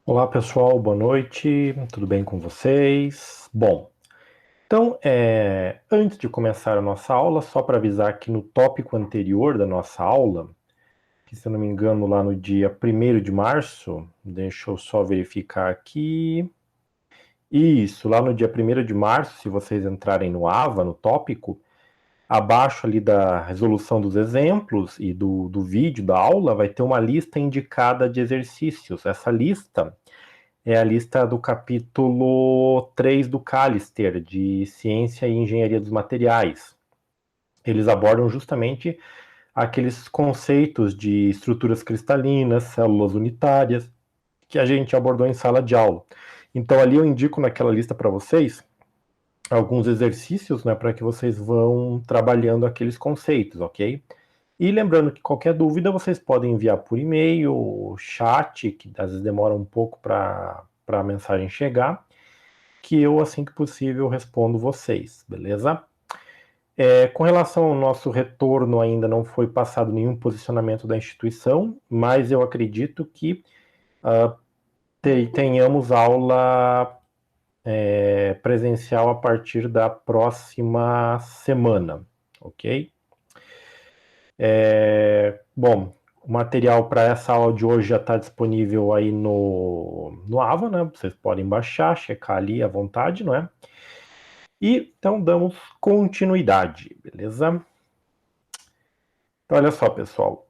Olá pessoal, boa noite, tudo bem com vocês? Bom, então, antes de começar a nossa aula, só para avisar que no tópico anterior da nossa aula, que se eu não me engano lá no dia 1º de março, deixa eu só verificar aqui. Isso, lá no dia 1º de março, se vocês entrarem no AVA, no tópico, abaixo ali da resolução dos exemplos e do vídeo da aula, vai ter uma lista indicada de exercícios. Essa lista é a lista do capítulo 3 do Callister, de Ciência e Engenharia dos Materiais. Eles abordam justamente aqueles conceitos de estruturas cristalinas, células unitárias, que a gente abordou em sala de aula. Então ali eu indico naquela lista para vocês alguns exercícios, né, para que vocês vão trabalhando aqueles conceitos, ok? E lembrando que qualquer dúvida vocês podem enviar por e-mail, chat, que às vezes demora um pouco para a mensagem chegar, que eu, assim que possível, respondo vocês, beleza? Com relação ao nosso retorno, ainda não foi passado nenhum posicionamento da instituição, mas eu acredito que tenhamos aula presencial a partir da próxima semana, ok? Bom, o material para essa aula de hoje já está disponível aí no AVA, né? Vocês podem baixar, checar ali à vontade, não é? E então damos continuidade, beleza? Então, olha só, pessoal.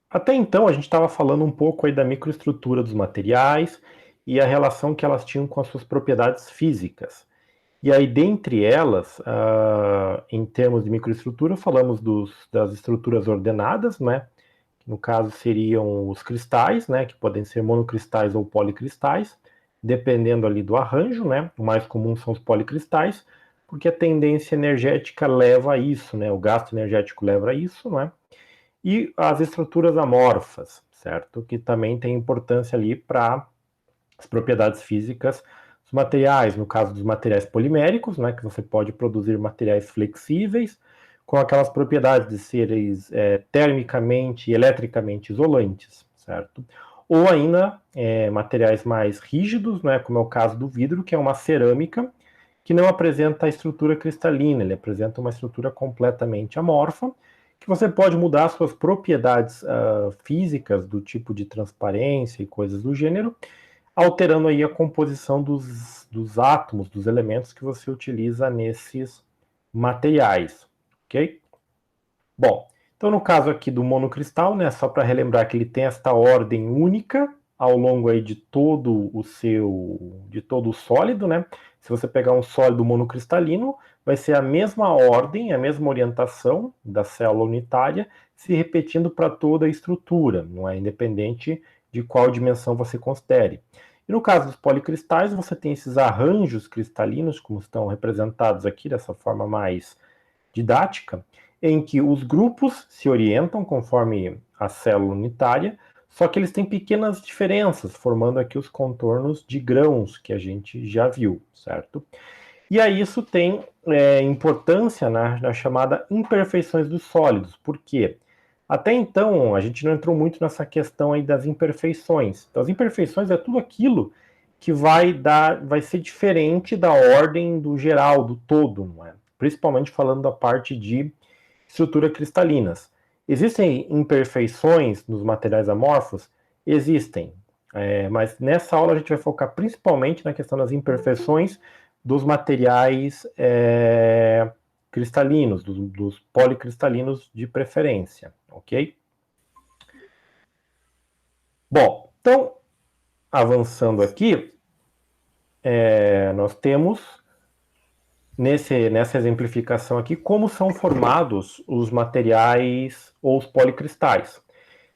Até então a gente estava falando um pouco aí da microestrutura dos materiais e a relação que elas tinham com as suas propriedades físicas. E aí, dentre elas, em termos de microestrutura, falamos das estruturas ordenadas, né? No caso, seriam os cristais, né, que podem ser monocristais ou policristais, dependendo ali do arranjo, né? O mais comum são os policristais, porque a tendência energética leva a isso, né? O gasto energético leva a isso, né? E as estruturas amorfas, certo? Que também tem importância ali para as propriedades físicas dos materiais, no caso dos materiais poliméricos, né, que você pode produzir materiais flexíveis, com aquelas propriedades de serem termicamente e eletricamente isolantes, certo? Ou ainda materiais mais rígidos, né, como é o caso do vidro, que é uma cerâmica que não apresenta a estrutura cristalina, ele apresenta uma estrutura completamente amorfa, que você pode mudar suas propriedades físicas, do tipo de transparência e coisas do gênero, alterando aí a composição dos átomos, dos elementos que você utiliza nesses materiais, ok? Bom, então no caso aqui do monocristal, né, só para relembrar que ele tem esta ordem única ao longo aí de todo o sólido, né? Se você pegar um sólido monocristalino, vai ser a mesma ordem, a mesma orientação da célula unitária, se repetindo para toda a estrutura, não é independente de qual dimensão você considere. E no caso dos policristais, você tem esses arranjos cristalinos, como estão representados aqui dessa forma mais didática, em que os grupos se orientam conforme a célula unitária, só que eles têm pequenas diferenças, formando aqui os contornos de grãos que a gente já viu, certo? E aí isso tem importância na chamada imperfeições dos sólidos. Por quê? Até então, a gente não entrou muito nessa questão aí das imperfeições. Então, as imperfeições é tudo aquilo que vai ser diferente da ordem do geral, do todo, não é? Principalmente falando da parte de estrutura cristalinas. Existem imperfeições nos materiais amorfos? Existem. Mas nessa aula a gente vai focar principalmente na questão das imperfeições dos materiais cristalinos, dos policristalinos de preferência, ok? Bom, então, avançando aqui, nós temos nessa exemplificação aqui como são formados os materiais ou os policristais.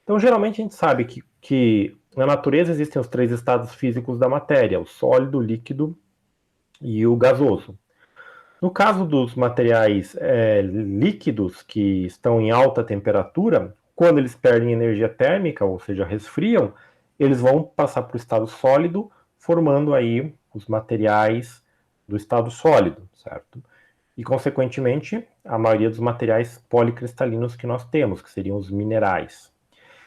Então, geralmente a gente sabe que na natureza existem os três estados físicos da matéria: o sólido, o líquido e o gasoso. No caso dos materiais líquidos que estão em alta temperatura, quando eles perdem energia térmica, ou seja, resfriam, eles vão passar para o estado sólido, formando aí os materiais do estado sólido, certo? E, consequentemente, a maioria dos materiais policristalinos que nós temos, que seriam os minerais.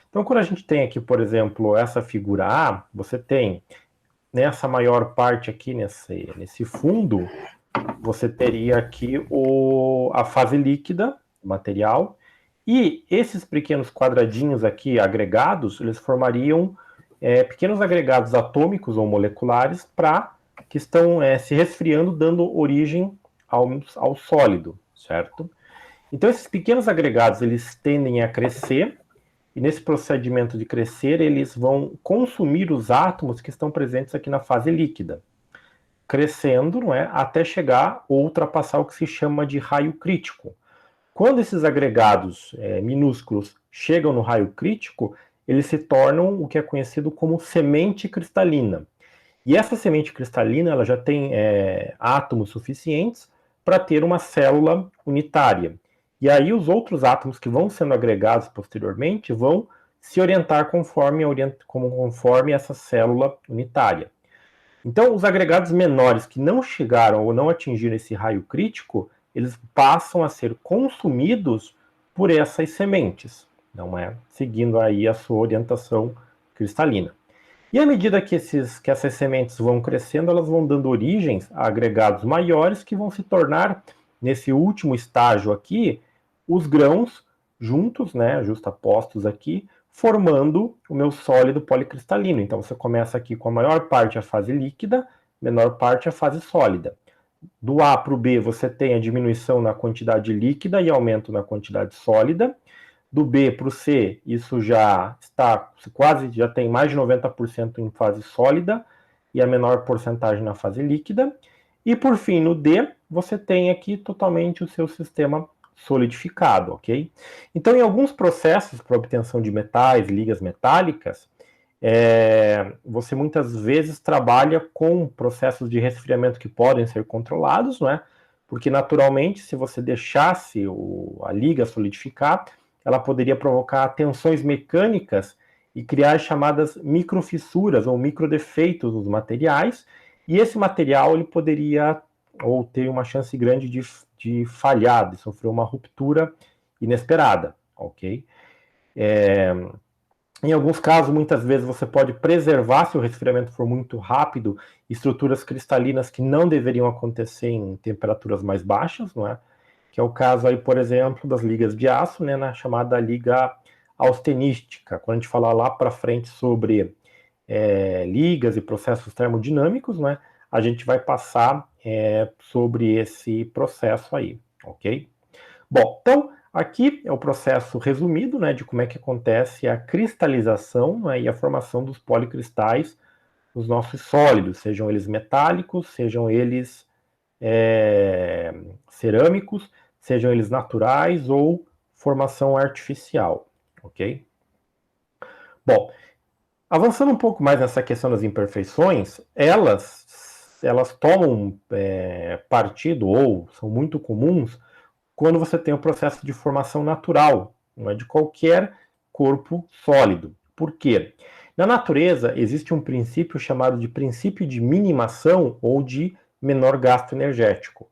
Então, quando a gente tem aqui, por exemplo, essa figura A, você tem nessa maior parte aqui, nesse fundo, você teria aqui a fase líquida, o material, e esses pequenos quadradinhos aqui agregados, eles formariam pequenos agregados atômicos ou moleculares que estão se resfriando, dando origem ao sólido, certo? Então, esses pequenos agregados, eles tendem a crescer, e nesse procedimento de crescer, eles vão consumir os átomos que estão presentes aqui na fase líquida, crescendo, não é, até chegar ou ultrapassar o que se chama de raio crítico. Quando esses agregados minúsculos chegam no raio crítico, eles se tornam o que é conhecido como semente cristalina. E essa semente cristalina ela já tem átomos suficientes para ter uma célula unitária. E aí os outros átomos que vão sendo agregados posteriormente vão se orientar conforme essa célula unitária. Então, os agregados menores que não chegaram ou não atingiram esse raio crítico, eles passam a ser consumidos por essas sementes, não é? Seguindo aí a sua orientação cristalina. E à medida que essas sementes vão crescendo, elas vão dando origens a agregados maiores que vão se tornar, nesse último estágio aqui, os grãos juntos, né, justapostos aqui, formando o meu sólido policristalino. Então você começa aqui com a maior parte a fase líquida, menor parte a fase sólida. Do A para o B você tem a diminuição na quantidade líquida e aumento na quantidade sólida. Do B para o C, isso já está quase, já tem mais de 90% em fase sólida e a menor porcentagem na fase líquida. E por fim, no D, você tem aqui totalmente o seu sistema solidificado, ok? Então, em alguns processos para obtenção de metais, ligas metálicas, você muitas vezes trabalha com processos de resfriamento que podem ser controlados, não é? Porque naturalmente, se você deixasse a liga solidificar, ela poderia provocar tensões mecânicas e criar chamadas microfissuras ou microdefeitos nos materiais, e esse material ele poderia ou ter uma chance grande de falhar, de sofrer uma ruptura inesperada, ok? Em alguns casos, muitas vezes você pode preservar, se o resfriamento for muito rápido, estruturas cristalinas que não deveriam acontecer em temperaturas mais baixas, não é? Que é o caso aí, por exemplo, das ligas de aço, né, na chamada liga austenística. Quando a gente falar lá para frente sobre ligas e processos termodinâmicos, né, a gente vai passar sobre esse processo aí, ok? Bom, então aqui é o processo resumido, né, de como é que acontece a cristalização, né, e a formação dos policristais nos nossos sólidos, sejam eles metálicos, sejam eles cerâmicos, sejam eles naturais ou formação artificial, ok? Bom, avançando um pouco mais nessa questão das imperfeições, elas tomam partido ou são muito comuns quando você tem o processo de formação natural, não é, de qualquer corpo sólido. Por quê? Na natureza existe um princípio chamado de princípio de minimação ou de menor gasto energético,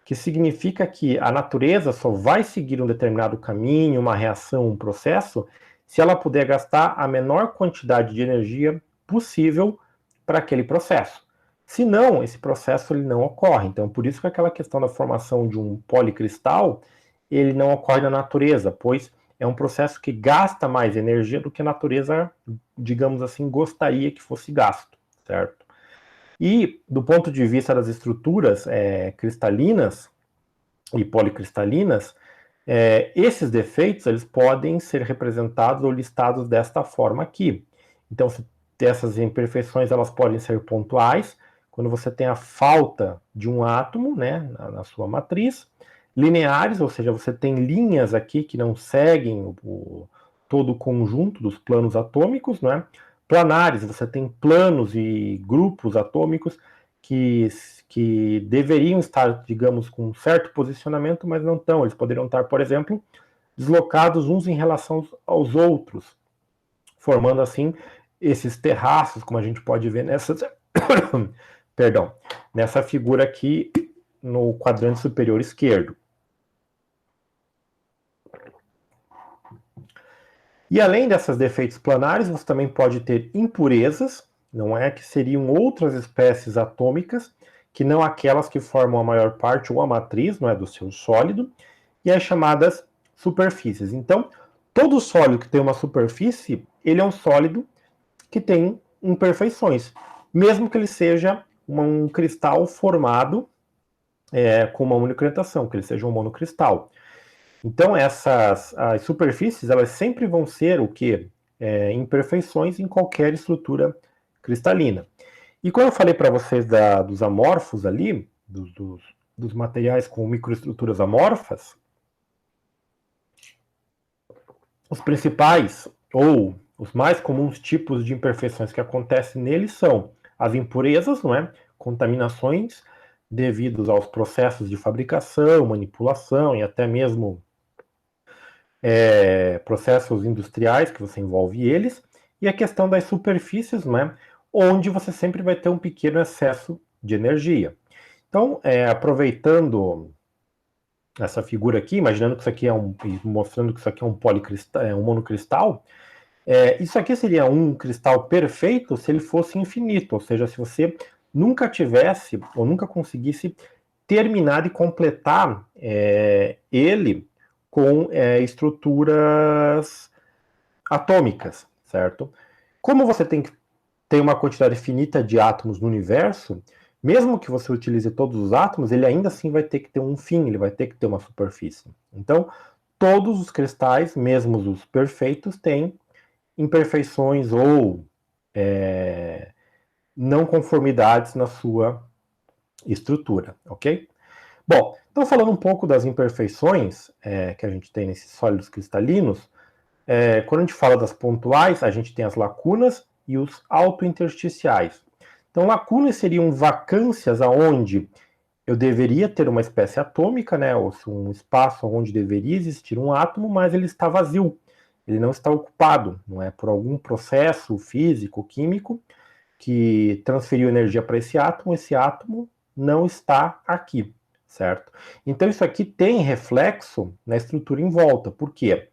que significa que a natureza só vai seguir um determinado caminho, uma reação, um processo, se ela puder gastar a menor quantidade de energia possível para aquele processo. Se não, esse processo ele não ocorre. Então, por isso que aquela questão da formação de um policristal, ele não ocorre na natureza, pois é um processo que gasta mais energia do que a natureza, digamos assim, gostaria que fosse gasto, certo? E, do ponto de vista das estruturas cristalinas e policristalinas, esses defeitos eles podem ser representados ou listados desta forma aqui. Então, essas imperfeições elas podem ser pontuais, quando você tem a falta de um átomo, né, na sua matriz, lineares, ou seja, você tem linhas aqui que não seguem todo o conjunto dos planos atômicos, né? Planares, você tem planos e grupos atômicos que deveriam estar, digamos, com um certo posicionamento, mas não estão. Eles poderiam estar, por exemplo, deslocados uns em relação aos outros, formando assim esses terraços, como a gente pode ver perdão, nessa figura aqui no quadrante superior esquerdo. E além dessas defeitos planares, você também pode ter impurezas, não é? Que seriam outras espécies atômicas, que não aquelas que formam a maior parte ou a matriz, não é, do seu sólido, e as chamadas superfícies. Então, todo sólido que tem uma superfície, ele é um sólido que tem imperfeições, mesmo que ele seja um cristal formado com uma única orientação, que ele seja um monocristal. Então, as superfícies, elas sempre vão ser o quê? Imperfeições em qualquer estrutura cristalina. E quando eu falei para vocês dos amorfos ali, dos materiais com microestruturas amorfas, os principais, ou os mais comuns tipos de imperfeições que acontecem neles são as impurezas, não é? Contaminações devidos aos processos de fabricação, manipulação e até mesmo processos industriais que você envolve eles, e a questão das superfícies, né, onde você sempre vai ter um pequeno excesso de energia. Então, aproveitando essa figura aqui, imaginando que isso aqui mostrando que isso aqui é um policristal, um monocristal, isso aqui seria um cristal perfeito se ele fosse infinito, ou seja, se você nunca tivesse ou nunca conseguisse terminar e completar ele com estruturas atômicas, certo? Como você tem uma quantidade finita de átomos no universo, mesmo que você utilize todos os átomos, ele ainda assim vai ter que ter um fim, ele vai ter que ter uma superfície. Então, todos os cristais, mesmo os perfeitos, têm imperfeições ou não conformidades na sua estrutura, ok? Bom, então falando um pouco das imperfeições que a gente tem nesses sólidos cristalinos, quando a gente fala das pontuais, a gente tem as lacunas e os autointersticiais. Então, lacunas seriam vacâncias aonde eu deveria ter uma espécie atômica, né, ou um espaço onde deveria existir um átomo, mas ele está vazio, ele não está ocupado, não é por algum processo físico, químico, que transferiu energia para esse átomo não está aqui, certo? Então isso aqui tem reflexo na estrutura em volta. Por quê?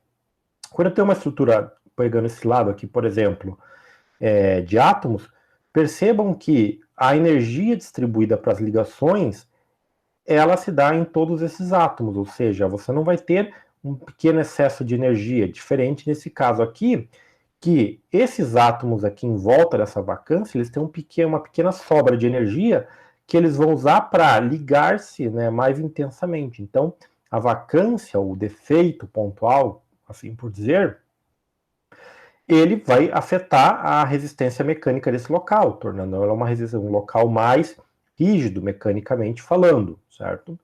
Quando eu tenho uma estrutura, pegando esse lado aqui, por exemplo, de átomos, percebam que a energia distribuída para as ligações, ela se dá em todos esses átomos, ou seja, você não vai ter um pequeno excesso de energia, diferente nesse caso aqui, que esses átomos aqui em volta dessa vacância, eles têm uma pequena sobra de energia que eles vão usar para ligar-se, né, mais intensamente. Então, a vacância, o defeito pontual, assim por dizer, ele vai afetar a resistência mecânica desse local, tornando ela um local mais rígido, mecanicamente falando, certo?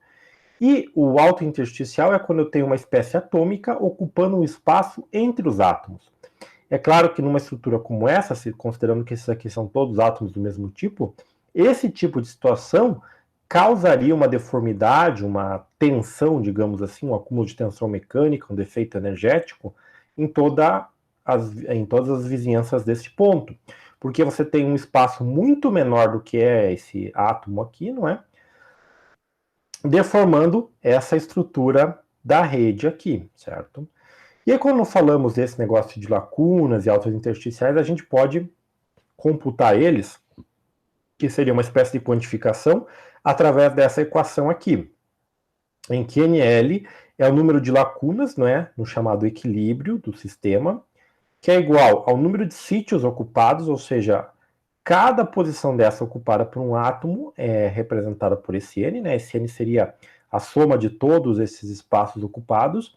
E o autointersticial é quando eu tenho uma espécie atômica ocupando um espaço entre os átomos. É claro que numa estrutura como essa, considerando que esses aqui são todos átomos do mesmo tipo, esse tipo de situação causaria uma deformidade, uma tensão, digamos assim, um acúmulo de tensão mecânica, um defeito energético em todas as vizinhanças deste ponto. Porque você tem um espaço muito menor do que é esse átomo aqui, não é? Deformando essa estrutura da rede aqui, certo? E aí, quando falamos desse negócio de lacunas e altos intersticiais, a gente pode computar eles, que seria uma espécie de quantificação, através dessa equação aqui, em que NL é o número de lacunas, não é, no chamado equilíbrio do sistema, que é igual ao número de sítios ocupados, ou seja, cada posição dessa ocupada por um átomo é representada por esse N, né? Esse N seria a soma de todos esses espaços ocupados,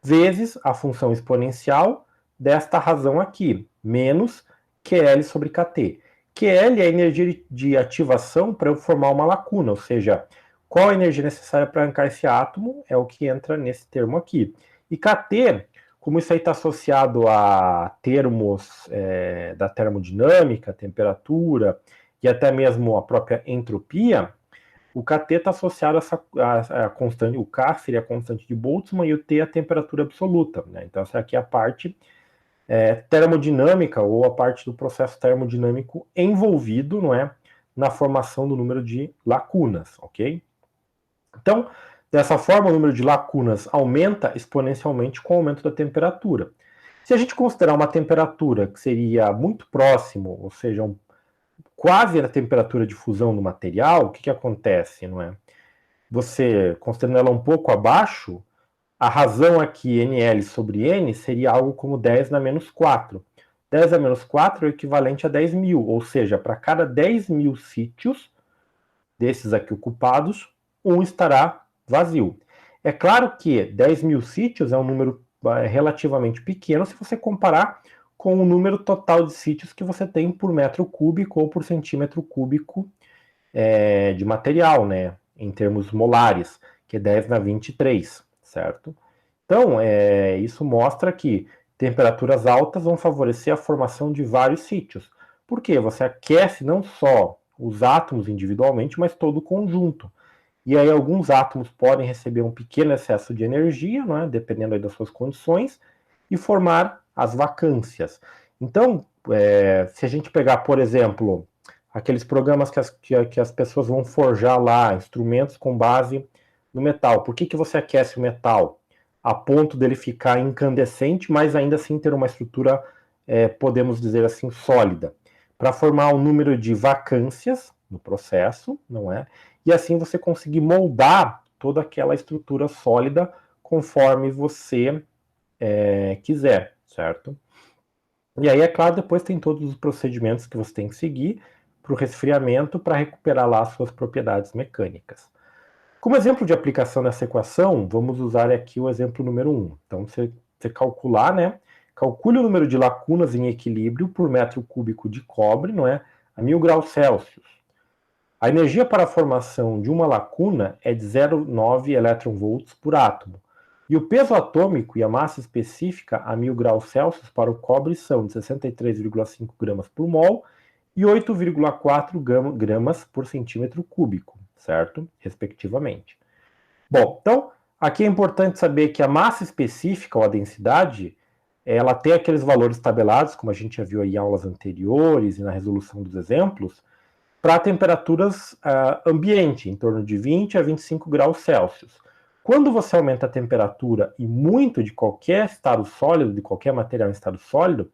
vezes a função exponencial desta razão aqui, menos QL sobre KT. QL é a energia de ativação para eu formar uma lacuna, ou seja, qual a energia necessária para arrancar esse átomo é o que entra nesse termo aqui. E KT, como isso aí está associado a termos da termodinâmica, temperatura e até mesmo a própria entropia, o Kt está associado a constante, o K seria a constante de Boltzmann e o T a temperatura absoluta, né? Então essa aqui é a parte termodinâmica ou a parte do processo termodinâmico envolvido, não é, na formação do número de lacunas, ok? Então, dessa forma, o número de lacunas aumenta exponencialmente com o aumento da temperatura. Se a gente considerar uma temperatura que seria muito próximo, ou seja, quase a temperatura de fusão do material, o que acontece, não é? Você, considerando ela um pouco abaixo, a razão aqui, NL sobre N, seria algo como 10 na menos 4. 10 a menos 4 é o equivalente a 10 mil, ou seja, para cada 10 mil sítios, desses aqui ocupados, um estará vazio. É claro que 10 mil sítios é um número relativamente pequeno se você comparar com o número total de sítios que você tem por metro cúbico ou por centímetro cúbico de material, né? Em termos molares, que é 10 na 23, certo? Então, isso mostra que temperaturas altas vão favorecer a formação de vários sítios. Por quê? Você aquece não só os átomos individualmente, mas todo o conjunto. E aí alguns átomos podem receber um pequeno excesso de energia, né, dependendo aí das suas condições, e formar as vacâncias. Então, se a gente pegar, por exemplo, aqueles programas que as pessoas vão forjar lá, instrumentos com base no metal. Por que você aquece o metal? A ponto dele ficar incandescente, mas ainda assim ter uma estrutura, podemos dizer assim, sólida. Para formar um número de vacâncias no processo, não é? E assim você conseguir moldar toda aquela estrutura sólida conforme você quiser, certo? E aí, é claro, depois tem todos os procedimentos que você tem que seguir para o resfriamento para recuperar lá as suas propriedades mecânicas. Como exemplo de aplicação dessa equação, vamos usar aqui o exemplo número 1. Então, você calcular, né? Calcule o número de lacunas em equilíbrio por metro cúbico de cobre, não é? A 1000 graus Celsius. A energia para a formação de uma lacuna é de 0,9 elétron-volts por átomo. E o peso atômico e a massa específica a 1000 graus Celsius para o cobre são de 63,5 gramas por mol e 8,4 gramas por centímetro cúbico, certo? Respectivamente. Bom, então, aqui é importante saber que a massa específica, ou a densidade, ela tem aqueles valores tabelados, como a gente já viu aí em aulas anteriores e na resolução dos exemplos, para temperaturas ambiente, em torno de 20 a 25 graus Celsius. Quando você aumenta a temperatura e muito de qualquer estado sólido, de qualquer material em estado sólido,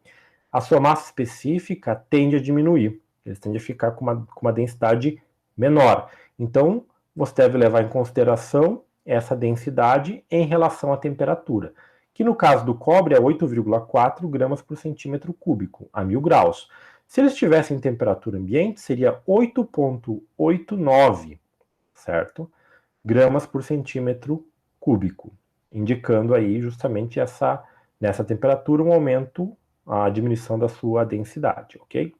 a sua massa específica tende a diminuir. Eles tendem a ficar com uma densidade menor. Então, você deve levar em consideração essa densidade em relação à temperatura, que no caso do cobre é 8,4 gramas por centímetro cúbico, a 1000 graus. Se ele estivesse em temperatura ambiente, seria 8,89, certo? Gramas por centímetro cúbico, indicando aí justamente nessa temperatura um aumento, a diminuição da sua densidade, ok?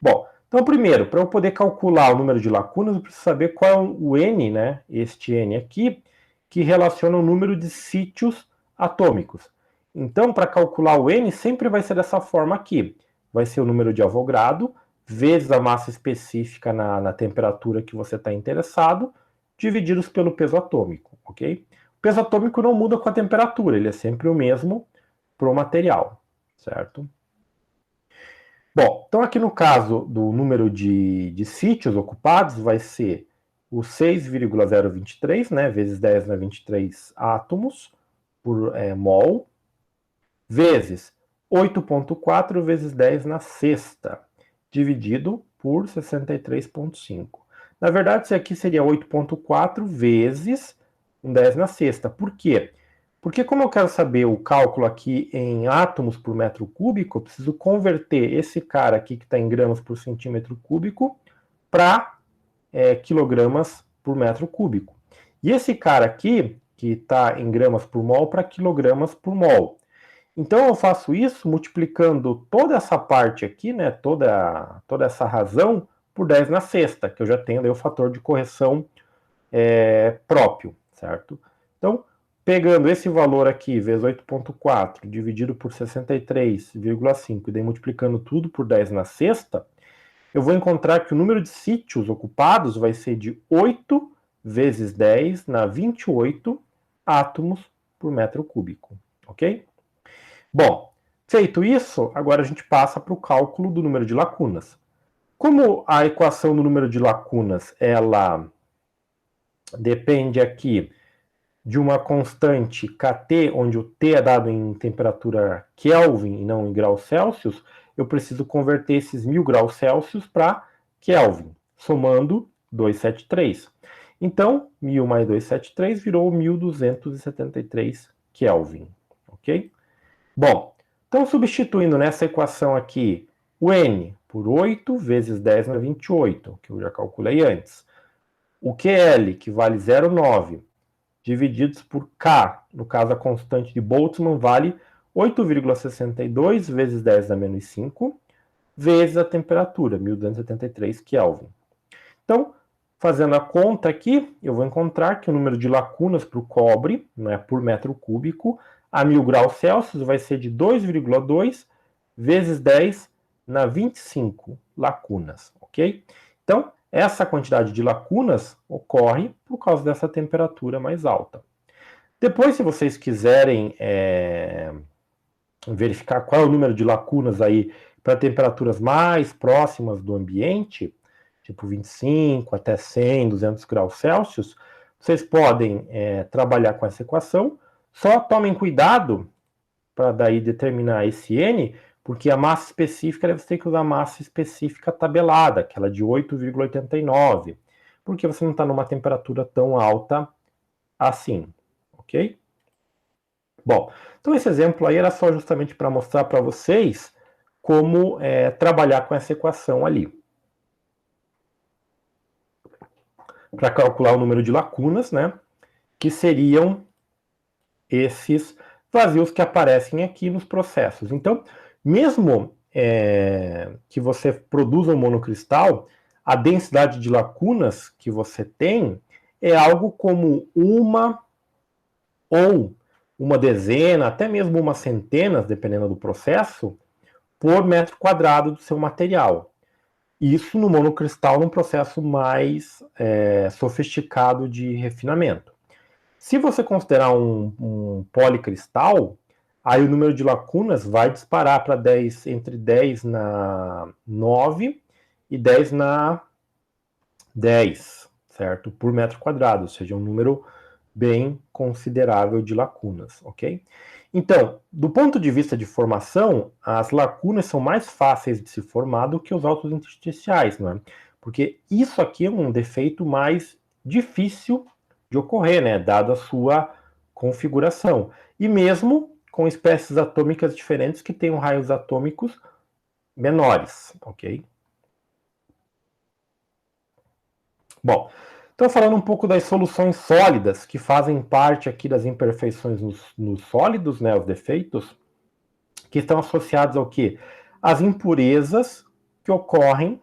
Bom, então primeiro, para eu poder calcular o número de lacunas, eu preciso saber qual é o N, né? Este N aqui, que relaciona o número de sítios atômicos. Então, para calcular o N, sempre vai ser dessa forma aqui. Vai ser o número de Avogadro, vezes a massa específica na temperatura que você está interessado, divididos pelo peso atômico, ok? O peso atômico não muda com a temperatura, ele é sempre o mesmo para o material, certo? Bom, então aqui no caso do número de sítios ocupados, vai ser o 6,023, né, vezes 10 na 23 átomos por mol, vezes 8,4 vezes 10 na sexta, dividido por 63,5. Na verdade, isso aqui seria 8,4 vezes 10 na sexta. Por quê? Porque como eu quero saber o cálculo aqui em átomos por metro cúbico, eu preciso converter esse cara aqui que está em gramas por centímetro cúbico para quilogramas por metro cúbico. E esse cara aqui, que está em gramas por mol, para quilogramas por mol. Então eu faço isso multiplicando toda essa parte aqui, né, toda essa razão, por 10 na sexta, que eu já tenho daí o fator de correção próprio, certo? Então, pegando esse valor aqui, vezes 8,4, dividido por 63,5, e daí multiplicando tudo por 10 na sexta, eu vou encontrar que o número de sítios ocupados vai ser de 8 vezes 10 na 28 átomos por metro cúbico, ok? Bom, feito isso, agora a gente passa para o cálculo do número de lacunas. Como a equação do número de lacunas, ela depende aqui de uma constante Kt, onde o T é dado em temperatura Kelvin e não em graus Celsius, eu preciso converter esses 1000 graus Celsius para Kelvin, somando 273. Então, 1000 mais 273 virou 1273 Kelvin, ok? Bom, então substituindo nessa equação aqui o N por 8 vezes 10 na 28, que eu já calculei antes. O QL, que vale 0,9, divididos por K, no caso a constante de Boltzmann, vale 8,62 vezes 10 a menos 5, vezes a temperatura, 1273 Kelvin. Então, fazendo a conta aqui, eu vou encontrar que o número de lacunas para o cobre, né, por metro cúbico, a 1000 graus Celsius vai ser de 2,2 vezes 10 na 25 lacunas, ok? Então, essa quantidade de lacunas ocorre por causa dessa temperatura mais alta. Depois, se vocês quiserem verificar qual é o número de lacunas aí para temperaturas mais próximas do ambiente, tipo 25 até 100, 200 graus Celsius, vocês podem trabalhar com essa equação. Só tomem cuidado para daí determinar esse N, porque a massa específica você tem que usar a massa específica tabelada, aquela de 8,89, porque você não está numa temperatura tão alta assim, ok? Bom, então esse exemplo aí era só justamente para mostrar para vocês como trabalhar com essa equação ali. Para calcular o número de lacunas, né, que seriam esses vazios que aparecem aqui nos processos. Então, mesmo que você produza um monocristal, a densidade de lacunas que você tem é algo como uma ou uma dezena, até mesmo uma centena, dependendo do processo, por metro quadrado do seu material. Isso no monocristal, num processo mais sofisticado de refinamento. Se você considerar um policristal, aí o número de lacunas vai disparar para 10, entre 10 na 9 e 10 na 10, certo? Por metro quadrado, ou seja, um número bem considerável de lacunas, ok? Então, do ponto de vista de formação, as lacunas são mais fáceis de se formar do que os altos intersticiais, não é? Porque isso aqui é um defeito mais difícil de ocorrer, né? Dado a sua configuração. E mesmo com espécies atômicas diferentes que tenham raios atômicos menores, ok? Bom, então falando um pouco das soluções sólidas, que fazem parte aqui das imperfeições nos sólidos, né, os defeitos, que estão associados ao quê? As impurezas que ocorrem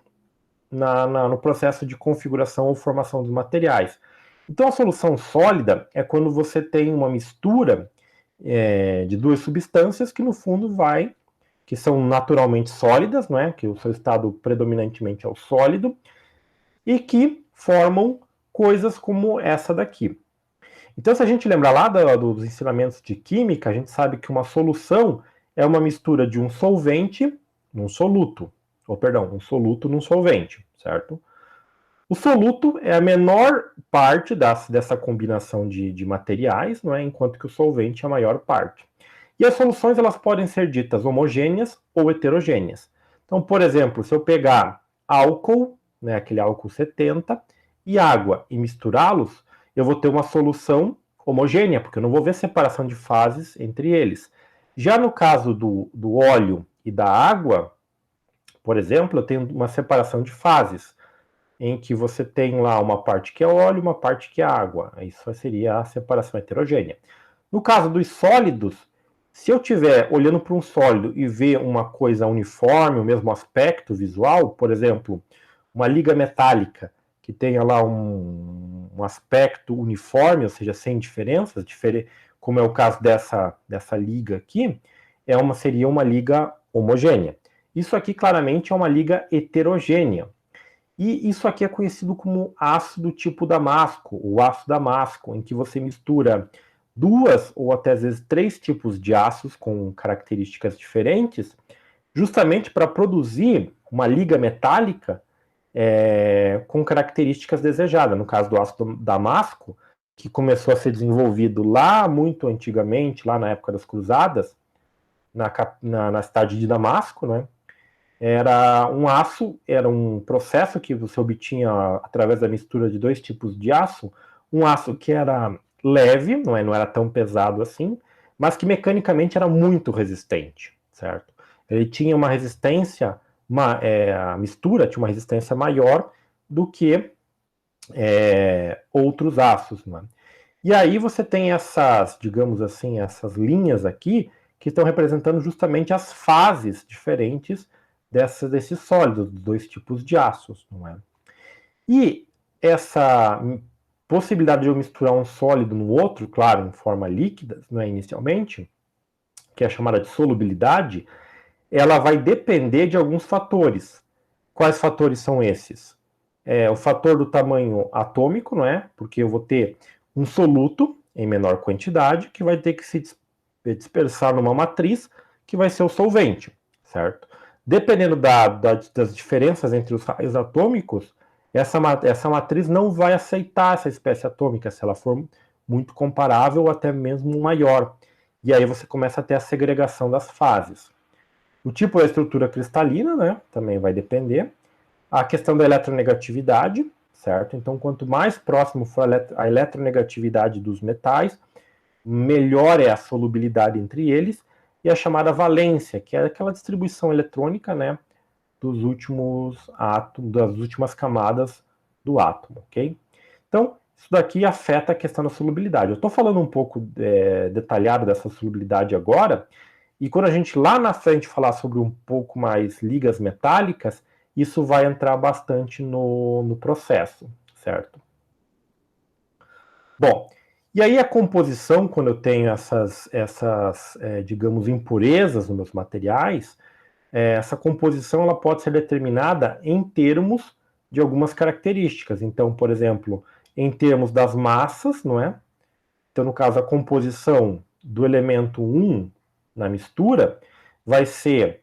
no processo de configuração ou formação dos materiais. Então a solução sólida é quando você tem uma mistura de duas substâncias que no fundo que são naturalmente sólidas, não é? Que o seu estado predominantemente é o sólido, e que formam coisas como essa daqui. Então, se a gente lembrar lá dos ensinamentos de química, a gente sabe que uma solução é uma mistura de um solvente num soluto, ou perdão, um soluto num solvente, certo? O soluto é a menor parte dessa combinação de materiais, não é? Enquanto que o solvente é a maior parte. E as soluções elas podem ser ditas homogêneas ou heterogêneas. Então, por exemplo, se eu pegar álcool, né, aquele álcool 70, e água e misturá-los, eu vou ter uma solução homogênea, porque eu não vou ver separação de fases entre eles. Já no caso do óleo e da água, por exemplo, eu tenho uma separação de fases, em que você tem lá uma parte que é óleo, uma parte que é água. Isso seria a separação heterogênea. No caso dos sólidos, se eu estiver olhando para um sólido e ver uma coisa uniforme, o mesmo aspecto visual, por exemplo, uma liga metálica que tenha lá um aspecto uniforme, ou seja, sem diferenças, como é o caso dessa liga aqui, seria uma liga homogênea. Isso aqui claramente é uma liga heterogênea. E isso aqui é conhecido como ácido tipo damasco, ou ácido damasco, em que você mistura duas ou até às vezes 3 tipos de ácidos com características diferentes, justamente para produzir uma liga metálica com características desejadas. No caso do ácido damasco, que começou a ser desenvolvido lá muito antigamente, lá na época das Cruzadas, na cidade de Damasco, né? Era um aço, era um processo que você obtinha através da mistura de dois tipos de aço, um aço que era leve, não era tão pesado assim, mas que mecanicamente era muito resistente, certo? Ele tinha uma resistência, a mistura tinha uma resistência maior do que outros aços, né? E aí você tem essas, digamos assim, essas linhas aqui que estão representando justamente as fases diferentes desses sólidos, dos dois tipos de aços, não é? E essa possibilidade de eu misturar um sólido no outro, claro, em forma líquida, não é, inicialmente, que é chamada de solubilidade, ela vai depender de alguns fatores. Quais fatores são esses? O fator do tamanho atômico, não é? Porque eu vou ter um soluto em menor quantidade que vai ter que se dispersar numa matriz que vai ser o solvente, certo? Dependendo das diferenças entre os raios atômicos, essa matriz não vai aceitar essa espécie atômica se ela for muito comparável ou até mesmo maior. E aí você começa a ter a segregação das fases. O tipo da estrutura cristalina, né, também vai depender. A questão da eletronegatividade, certo? Então, quanto mais próximo for a eletronegatividade dos metais, melhor é a solubilidade entre eles, e a chamada valência, que é aquela distribuição eletrônica, né, dos últimos átomos, das últimas camadas do átomo, ok? Então, isso daqui afeta a questão da solubilidade. Eu estou falando um pouco detalhado dessa solubilidade agora, e quando a gente lá na frente falar sobre um pouco mais ligas metálicas, isso vai entrar bastante no processo, certo? Bom, e aí a composição, quando eu tenho essas digamos, impurezas nos meus materiais, essa composição ela pode ser determinada em termos de algumas características. Então, por exemplo, em termos das massas, não é? Então, no caso, a composição do elemento 1 na mistura vai ser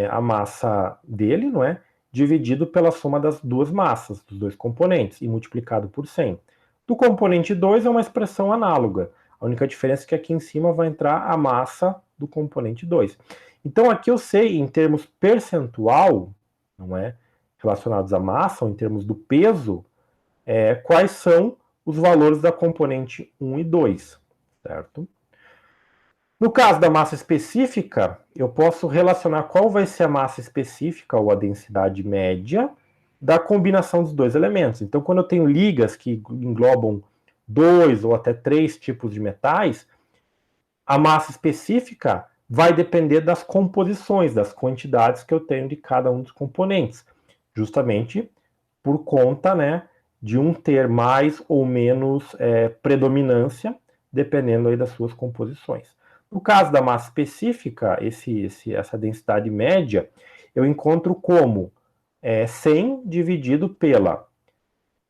a massa dele, não é? Dividido pela soma das duas massas, dos dois componentes, e multiplicado por 100. Do componente 2 é uma expressão análoga. A única diferença é que aqui em cima vai entrar a massa do componente 2. Então, aqui eu sei, em termos percentual, não é? Relacionados à massa, ou em termos do peso, quais são os valores da componente 1 e 2, certo? No caso da massa específica, eu posso relacionar qual vai ser a massa específica ou a densidade média da combinação dos dois elementos. Então, quando eu tenho ligas que englobam 2 ou até 3 tipos de metais, a massa específica vai depender das composições, das quantidades que eu tenho de cada um dos componentes, justamente por conta, né, de um ter mais ou menos predominância, dependendo aí das suas composições. No caso da massa específica, essa densidade média, eu encontro como 100 dividido pela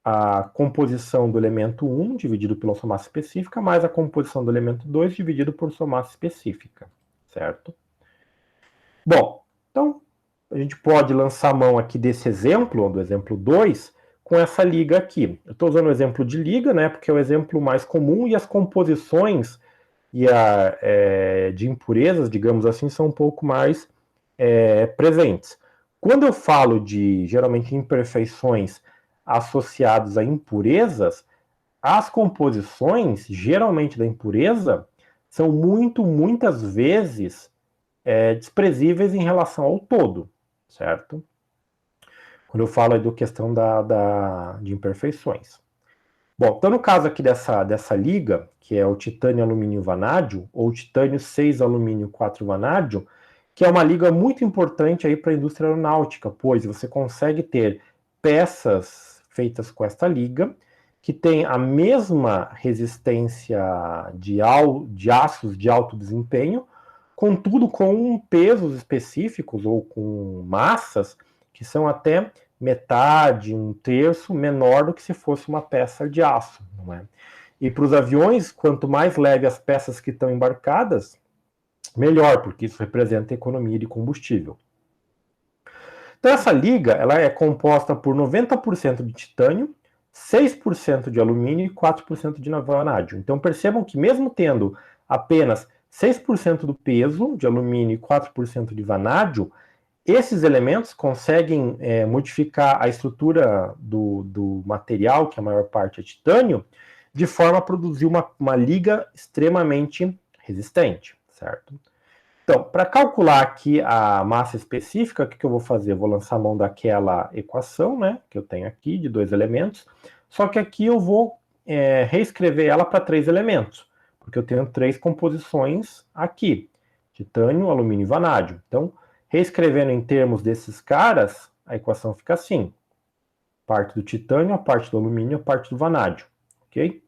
a composição do elemento 1, dividido pela sua massa específica, mais a composição do elemento 2, dividido por sua massa específica, certo? Bom, então, a gente pode lançar a mão aqui desse exemplo, do exemplo 2, com essa liga aqui. Eu estou usando o exemplo de liga, né, porque é o exemplo mais comum, e as composições de impurezas, digamos assim, são um pouco mais presentes. Quando eu falo de, geralmente, imperfeições associadas a impurezas, as composições, geralmente da impureza, são muitas vezes desprezíveis em relação ao todo, certo? Quando eu falo aí da questão de imperfeições. Bom, então no caso aqui dessa liga, que é o titânio alumínio vanádio, ou titânio 6 alumínio 4 vanádio, que é uma liga muito importante aí para a indústria aeronáutica, pois você consegue ter peças feitas com esta liga, que tem a mesma resistência de aços de alto desempenho, contudo com pesos específicos ou com massas que são até metade, um terço menor do que se fosse uma peça de aço, não é? E para os aviões, quanto mais leve as peças que estão embarcadas, melhor, porque isso representa economia de combustível. Então essa liga ela é composta por 90% de titânio, 6% de alumínio e 4% de vanádio. Então percebam que mesmo tendo apenas 6% do peso de alumínio e 4% de vanádio, esses elementos conseguem modificar a estrutura do material, que a maior parte é titânio, de forma a produzir uma liga extremamente resistente, certo? Então, para calcular aqui a massa específica, o que eu vou fazer? Eu vou lançar a mão daquela equação, né, que eu tenho aqui, de 2 elementos, só que aqui eu vou reescrever ela para 3 elementos, porque eu tenho 3 composições aqui, titânio, alumínio e vanádio. Então, reescrevendo em termos desses caras, a equação fica assim, parte do titânio, a parte do alumínio, a parte do vanádio, ok?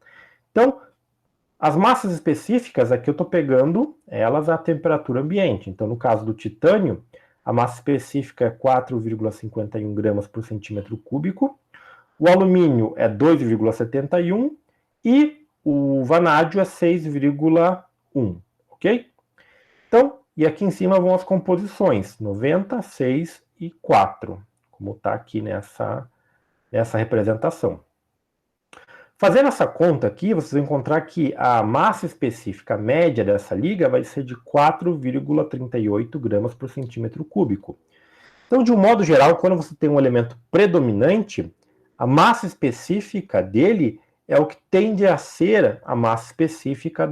Então, as massas específicas, aqui eu estou pegando elas à temperatura ambiente. Então, no caso do titânio, a massa específica é 4,51 gramas por centímetro cúbico. O alumínio é 2,71 e o vanádio é 6,1, ok? Então, e aqui em cima vão as composições, 90, 6 e 4, como está aqui nessa representação. Fazendo essa conta aqui, vocês vão encontrar que a massa específica média dessa liga vai ser de 4,38 gramas por centímetro cúbico. Então, de um modo geral, quando você tem um elemento predominante, a massa específica dele é o que tende a ser a massa específica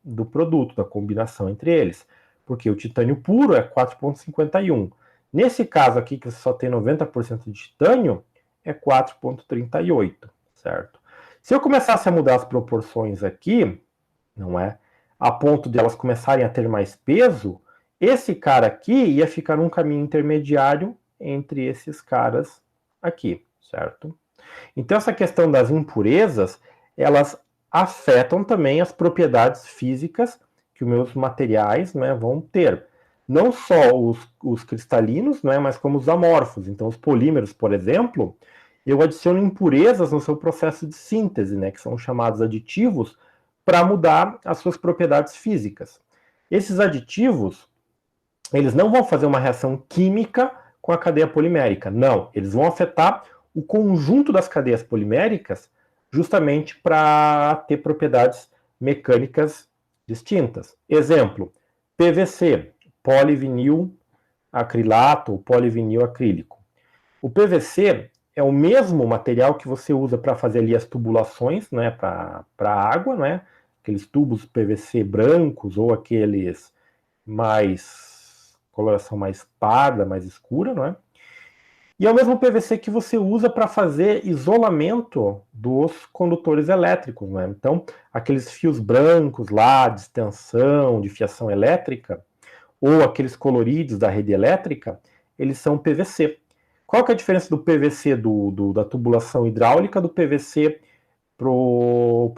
do produto, da combinação entre eles. Porque o titânio puro é 4,51. Nesse caso aqui, que você só tem 90% de titânio, é 4,38, certo? Se eu começasse a mudar as proporções aqui, não é? A ponto de elas começarem a ter mais peso, esse cara aqui ia ficar num caminho intermediário entre esses caras aqui, certo? Então essa questão das impurezas, elas afetam também as propriedades físicas que os meus materiais, né, vão ter. Não só os cristalinos, né, mas como os amorfos. Então os polímeros, por exemplo, eu adiciono impurezas no seu processo de síntese, né, que são chamados aditivos, para mudar as suas propriedades físicas. Esses aditivos, eles não vão fazer uma reação química com a cadeia polimérica, não. Eles vão afetar o conjunto das cadeias poliméricas justamente para ter propriedades mecânicas distintas. Exemplo, PVC, polivinil acrilato ou polivinil acrílico. O PVC é o mesmo material que você usa para fazer ali as tubulações, né, para água, né, aqueles tubos PVC brancos ou aqueles mais coloração mais parda, mais escura, não é? E é o mesmo PVC que você usa para fazer isolamento dos condutores elétricos, né? Então, aqueles fios brancos lá de extensão, de fiação elétrica, ou aqueles coloridos da rede elétrica, eles são PVC. Qual que é a diferença do PVC da tubulação hidráulica do PVC pro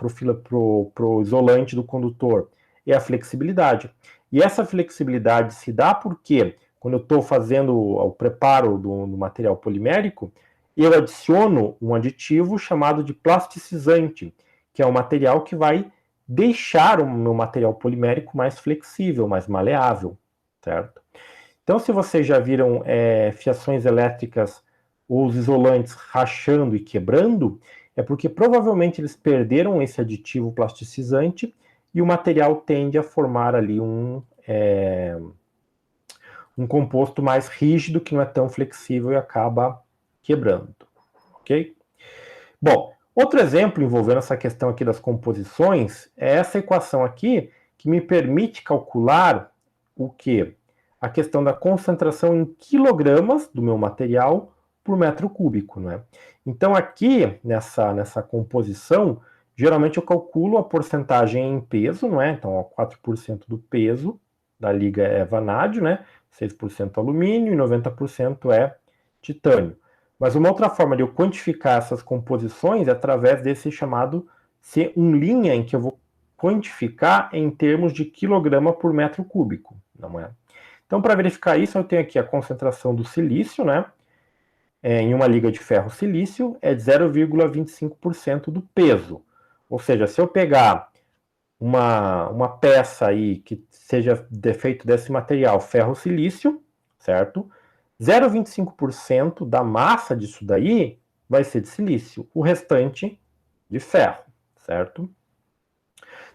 isolante do condutor? É a flexibilidade. E essa flexibilidade se dá porque, quando eu estou fazendo o preparo do material polimérico, eu adiciono um aditivo chamado de plasticizante, que é um material que vai deixar o meu material polimérico mais flexível, mais maleável, certo? Então, se vocês já viram fiações elétricas ou os isolantes rachando e quebrando, é porque provavelmente eles perderam esse aditivo plasticizante e o material tende a formar ali um composto mais rígido que não é tão flexível e acaba quebrando, ok? Bom, outro exemplo envolvendo essa questão aqui das composições é essa equação aqui que me permite calcular o quê? A questão da concentração em quilogramas do meu material por metro cúbico, né? Então aqui, nessa composição, geralmente eu calculo a porcentagem em peso, não é? Então, ó, 4% do peso da liga é vanádio, né? 6% alumínio e 90% é titânio. Mas uma outra forma de eu quantificar essas composições é através desse chamado C1', em que eu vou quantificar em termos de quilograma por metro cúbico, não é? Então, para verificar isso, eu tenho aqui a concentração do silício, né? Em uma liga de ferro-silício, é de 0,25% do peso. Ou seja, se eu pegar uma peça aí que seja feito desse material ferro-silício, certo? 0,25% da massa disso daí vai ser de silício, o restante de ferro, certo?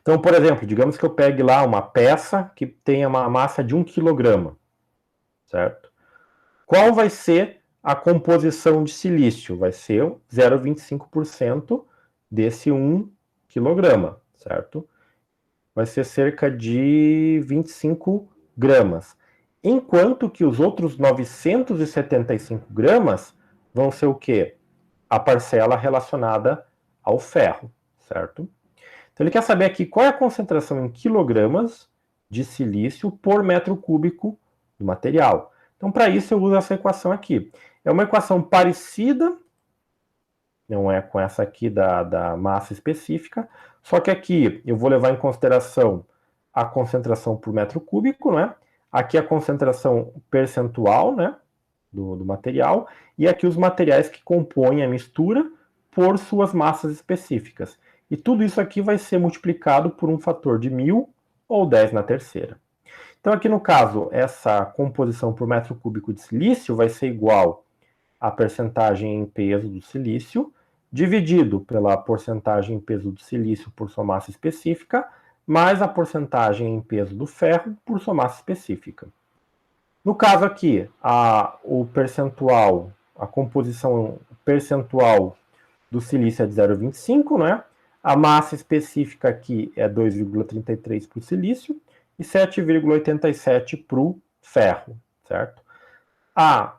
Então, por exemplo, digamos que eu pegue lá uma peça que tenha uma massa de 1 kg, certo? Qual vai ser a composição de silício? Vai ser 0,25% desse 1 kg, certo? Vai ser cerca de 25 gramas. Enquanto que os outros 975 gramas vão ser o quê? A parcela relacionada ao ferro, certo? Então ele quer saber aqui qual é a concentração em quilogramas de silício por metro cúbico do material. Então, para isso, eu uso essa equação aqui. É uma equação parecida, não é com essa aqui da massa específica, só que aqui eu vou levar em consideração a concentração por metro cúbico, né? Aqui a concentração percentual, né, do material, e aqui os materiais que compõem a mistura por suas massas específicas. E tudo isso aqui vai ser multiplicado por um fator de 1000 ou 10 na terceira. Então, aqui no caso, essa composição por metro cúbico de silício vai ser igual à percentagem em peso do silício, dividido pela porcentagem em peso do silício por sua massa específica, mais a porcentagem em peso do ferro por sua massa específica. No caso aqui, o percentual, a composição percentual do silício é de 0,25, né? A massa específica aqui é 2,33 para o silício e 7,87 para o ferro, certo? A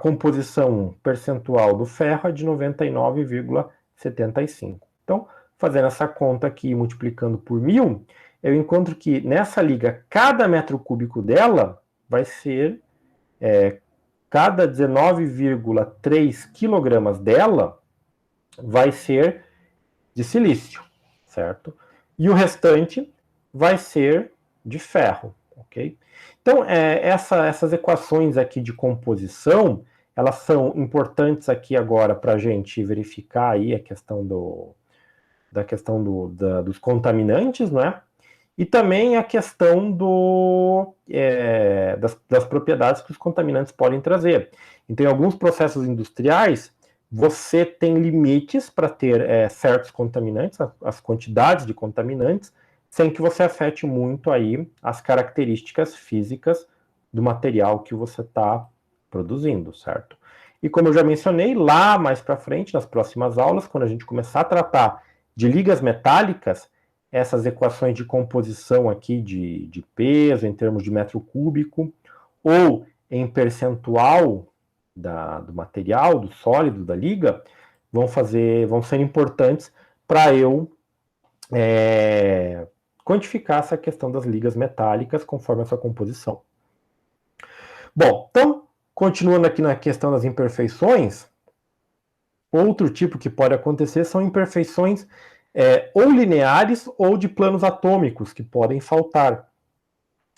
composição percentual do ferro é de 99,75. Então, fazendo essa conta aqui, multiplicando por 1000, eu encontro que nessa liga, cada metro cúbico dela vai ser, cada 19,3 quilogramas dela vai ser de silício, certo? E o restante vai ser de ferro, ok? Então, essas equações aqui de composição, elas são importantes aqui agora para a gente verificar aí a questão dos contaminantes, né? E também a questão das propriedades que os contaminantes podem trazer. Então, em alguns processos industriais, você tem limites para ter certos contaminantes, as quantidades de contaminantes, sem que você afete muito aí as características físicas do material que você está produzindo, certo? E como eu já mencionei, lá mais para frente, nas próximas aulas, quando a gente começar a tratar de ligas metálicas, essas equações de composição aqui de peso em termos de metro cúbico ou em percentual do material, do sólido da liga, vão ser importantes para eu quantificar essa questão das ligas metálicas conforme a sua composição. Bom, então, continuando aqui na questão das imperfeições, outro tipo que pode acontecer são imperfeições ou lineares ou de planos atômicos que podem faltar.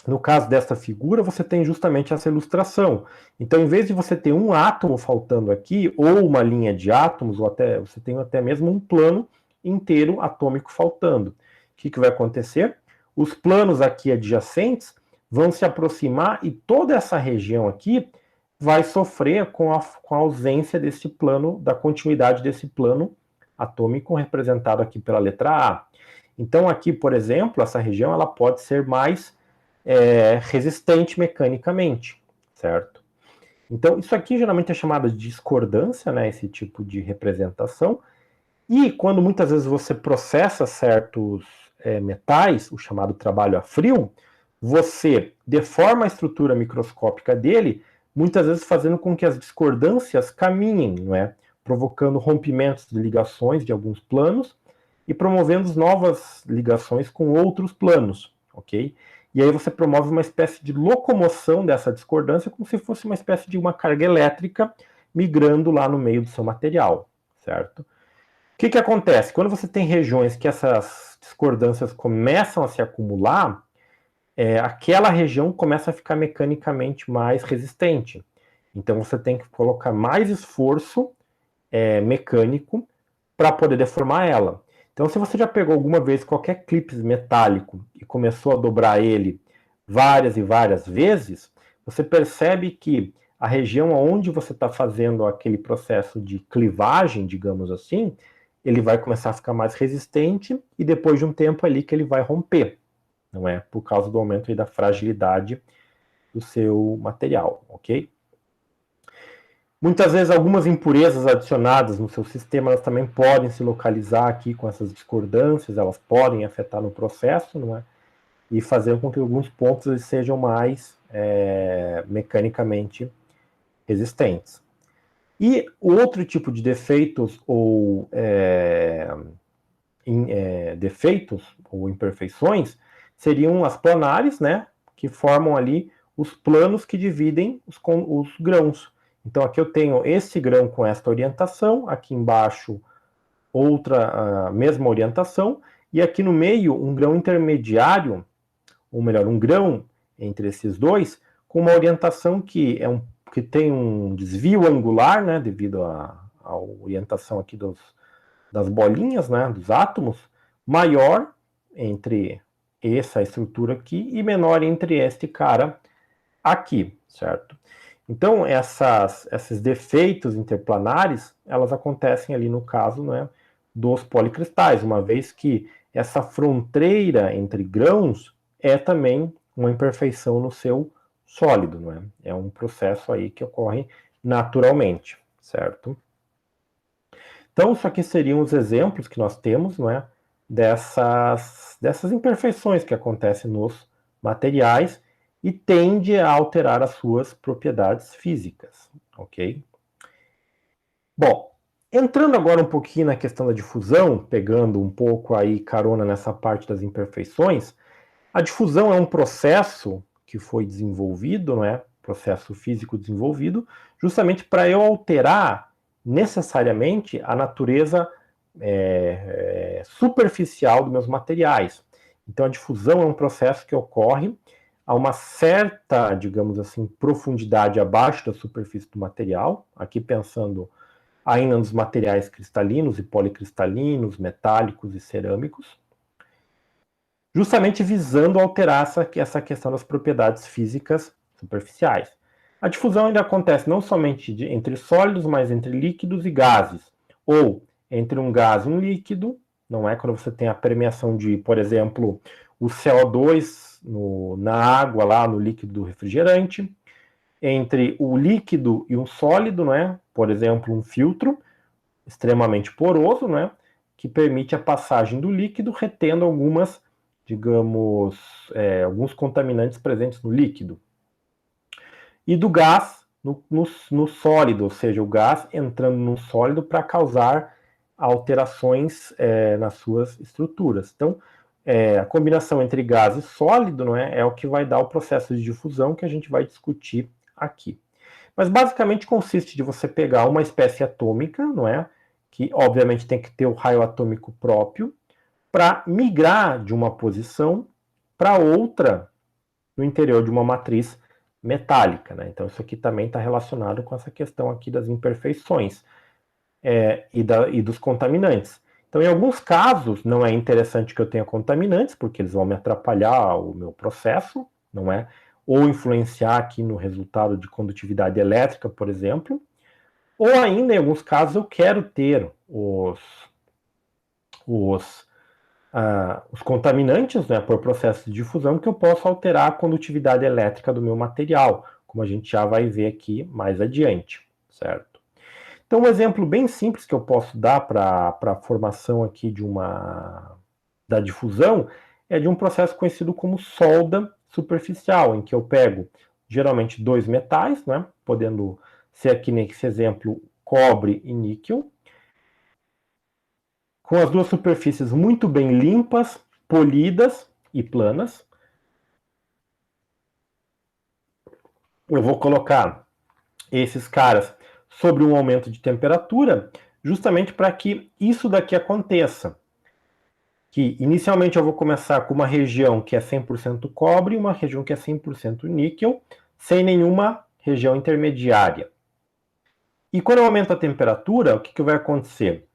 No caso desta figura, você tem justamente essa ilustração. Então, em vez de você ter um átomo faltando aqui, ou uma linha de átomos, ou até você tem até mesmo um plano inteiro atômico faltando. O que vai acontecer? Os planos aqui adjacentes vão se aproximar e toda essa região aqui vai sofrer com a ausência desse plano, da continuidade desse plano atômico representado aqui pela letra A. Então, aqui, por exemplo, essa região ela pode ser mais resistente mecanicamente, certo? Então, isso aqui geralmente é chamado de discordância, né, esse tipo de representação, e quando muitas vezes você processa certos metais, o chamado trabalho a frio, você deforma a estrutura microscópica dele, muitas vezes fazendo com que as discordâncias caminhem, não é? Provocando rompimentos de ligações de alguns planos e promovendo novas ligações com outros planos, ok? E aí você promove uma espécie de locomoção dessa discordância como se fosse uma espécie de uma carga elétrica migrando lá no meio do seu material, certo? O que acontece? Quando você tem regiões que essas discordâncias começam a se acumular, aquela região começa a ficar mecanicamente mais resistente. Então você tem que colocar mais esforço mecânico para poder deformar ela. Então, se você já pegou alguma vez qualquer clipe metálico e começou a dobrar ele várias e várias vezes, você percebe que a região onde você está fazendo aquele processo de clivagem, digamos assim, ele vai começar a ficar mais resistente e depois de um tempo ali que ele vai romper, não é? Por causa do aumento aí da fragilidade do seu material, ok? Muitas vezes algumas impurezas adicionadas no seu sistema elas também podem se localizar aqui com essas discordâncias, elas podem afetar no processo, não é? E fazer com que alguns pontos sejam mais mecanicamente resistentes. E outro tipo de defeitos ou defeitos ou imperfeições seriam as planares, né? Que formam ali os planos que dividem os grãos. Então aqui eu tenho esse grão com esta orientação, aqui embaixo outra mesma orientação, e aqui no meio um grão intermediário, ou melhor, um grão entre esses dois, com uma orientação que tem um desvio angular, né, devido à orientação aqui das bolinhas, né, dos átomos, maior entre essa estrutura aqui e menor entre este cara aqui, certo? Então, esses defeitos interplanares, elas acontecem ali no caso, né, dos policristais, uma vez que essa fronteira entre grãos é também uma imperfeição no seu sólido, não é? É um processo aí que ocorre naturalmente, certo? Então, isso aqui seriam os exemplos que nós temos, não é? Dessas imperfeições que acontecem nos materiais e tende a alterar as suas propriedades físicas, ok? Bom, entrando agora um pouquinho na questão da difusão, pegando um pouco aí carona nessa parte das imperfeições, a difusão é um processo que foi desenvolvido, não é? Processo físico desenvolvido, justamente para eu alterar necessariamente a natureza superficial dos meus materiais. Então a difusão é um processo que ocorre a uma certa, digamos assim, profundidade abaixo da superfície do material, aqui pensando ainda nos materiais cristalinos e policristalinos, metálicos e cerâmicos, justamente visando alterar essa questão das propriedades físicas superficiais. A difusão ainda acontece não somente entre sólidos, mas entre líquidos e gases, ou entre um gás e um líquido, não é? Quando você tem a permeação de, por exemplo, o CO2 na água, lá no líquido do refrigerante, entre o líquido e um sólido, não é? Por exemplo, um filtro extremamente poroso, né? Que permite a passagem do líquido, retendo algumas, digamos, alguns contaminantes presentes no líquido. E do gás no sólido, ou seja, o gás entrando no sólido para causar alterações nas suas estruturas. Então, a combinação entre gás e sólido, não é o que vai dar o processo de difusão que a gente vai discutir aqui. Mas basicamente consiste de você pegar uma espécie atômica, não é? Que obviamente tem que ter o raio atômico próprio, para migrar de uma posição para outra no interior de uma matriz metálica, né? Então isso aqui também está relacionado com essa questão aqui das imperfeições e dos contaminantes. Então, em alguns casos, não é interessante que eu tenha contaminantes, porque eles vão me atrapalhar o meu processo, não é? Ou influenciar aqui no resultado de condutividade elétrica, por exemplo. Ou ainda, em alguns casos, eu quero ter os contaminantes, né, por processo de difusão, que eu posso alterar a condutividade elétrica do meu material, como a gente já vai ver aqui mais adiante, certo? Então, um exemplo bem simples que eu posso dar para a formação aqui da difusão é de um processo conhecido como solda superficial, em que eu pego geralmente dois metais, né, podendo ser aqui nesse exemplo cobre e níquel, com as duas superfícies muito bem limpas, polidas e planas. Eu vou colocar esses caras sobre um aumento de temperatura, justamente para que isso daqui aconteça. Que inicialmente eu vou começar com uma região que é 100% cobre e uma região que é 100% níquel, sem nenhuma região intermediária. E quando eu aumento a temperatura, o que vai acontecer?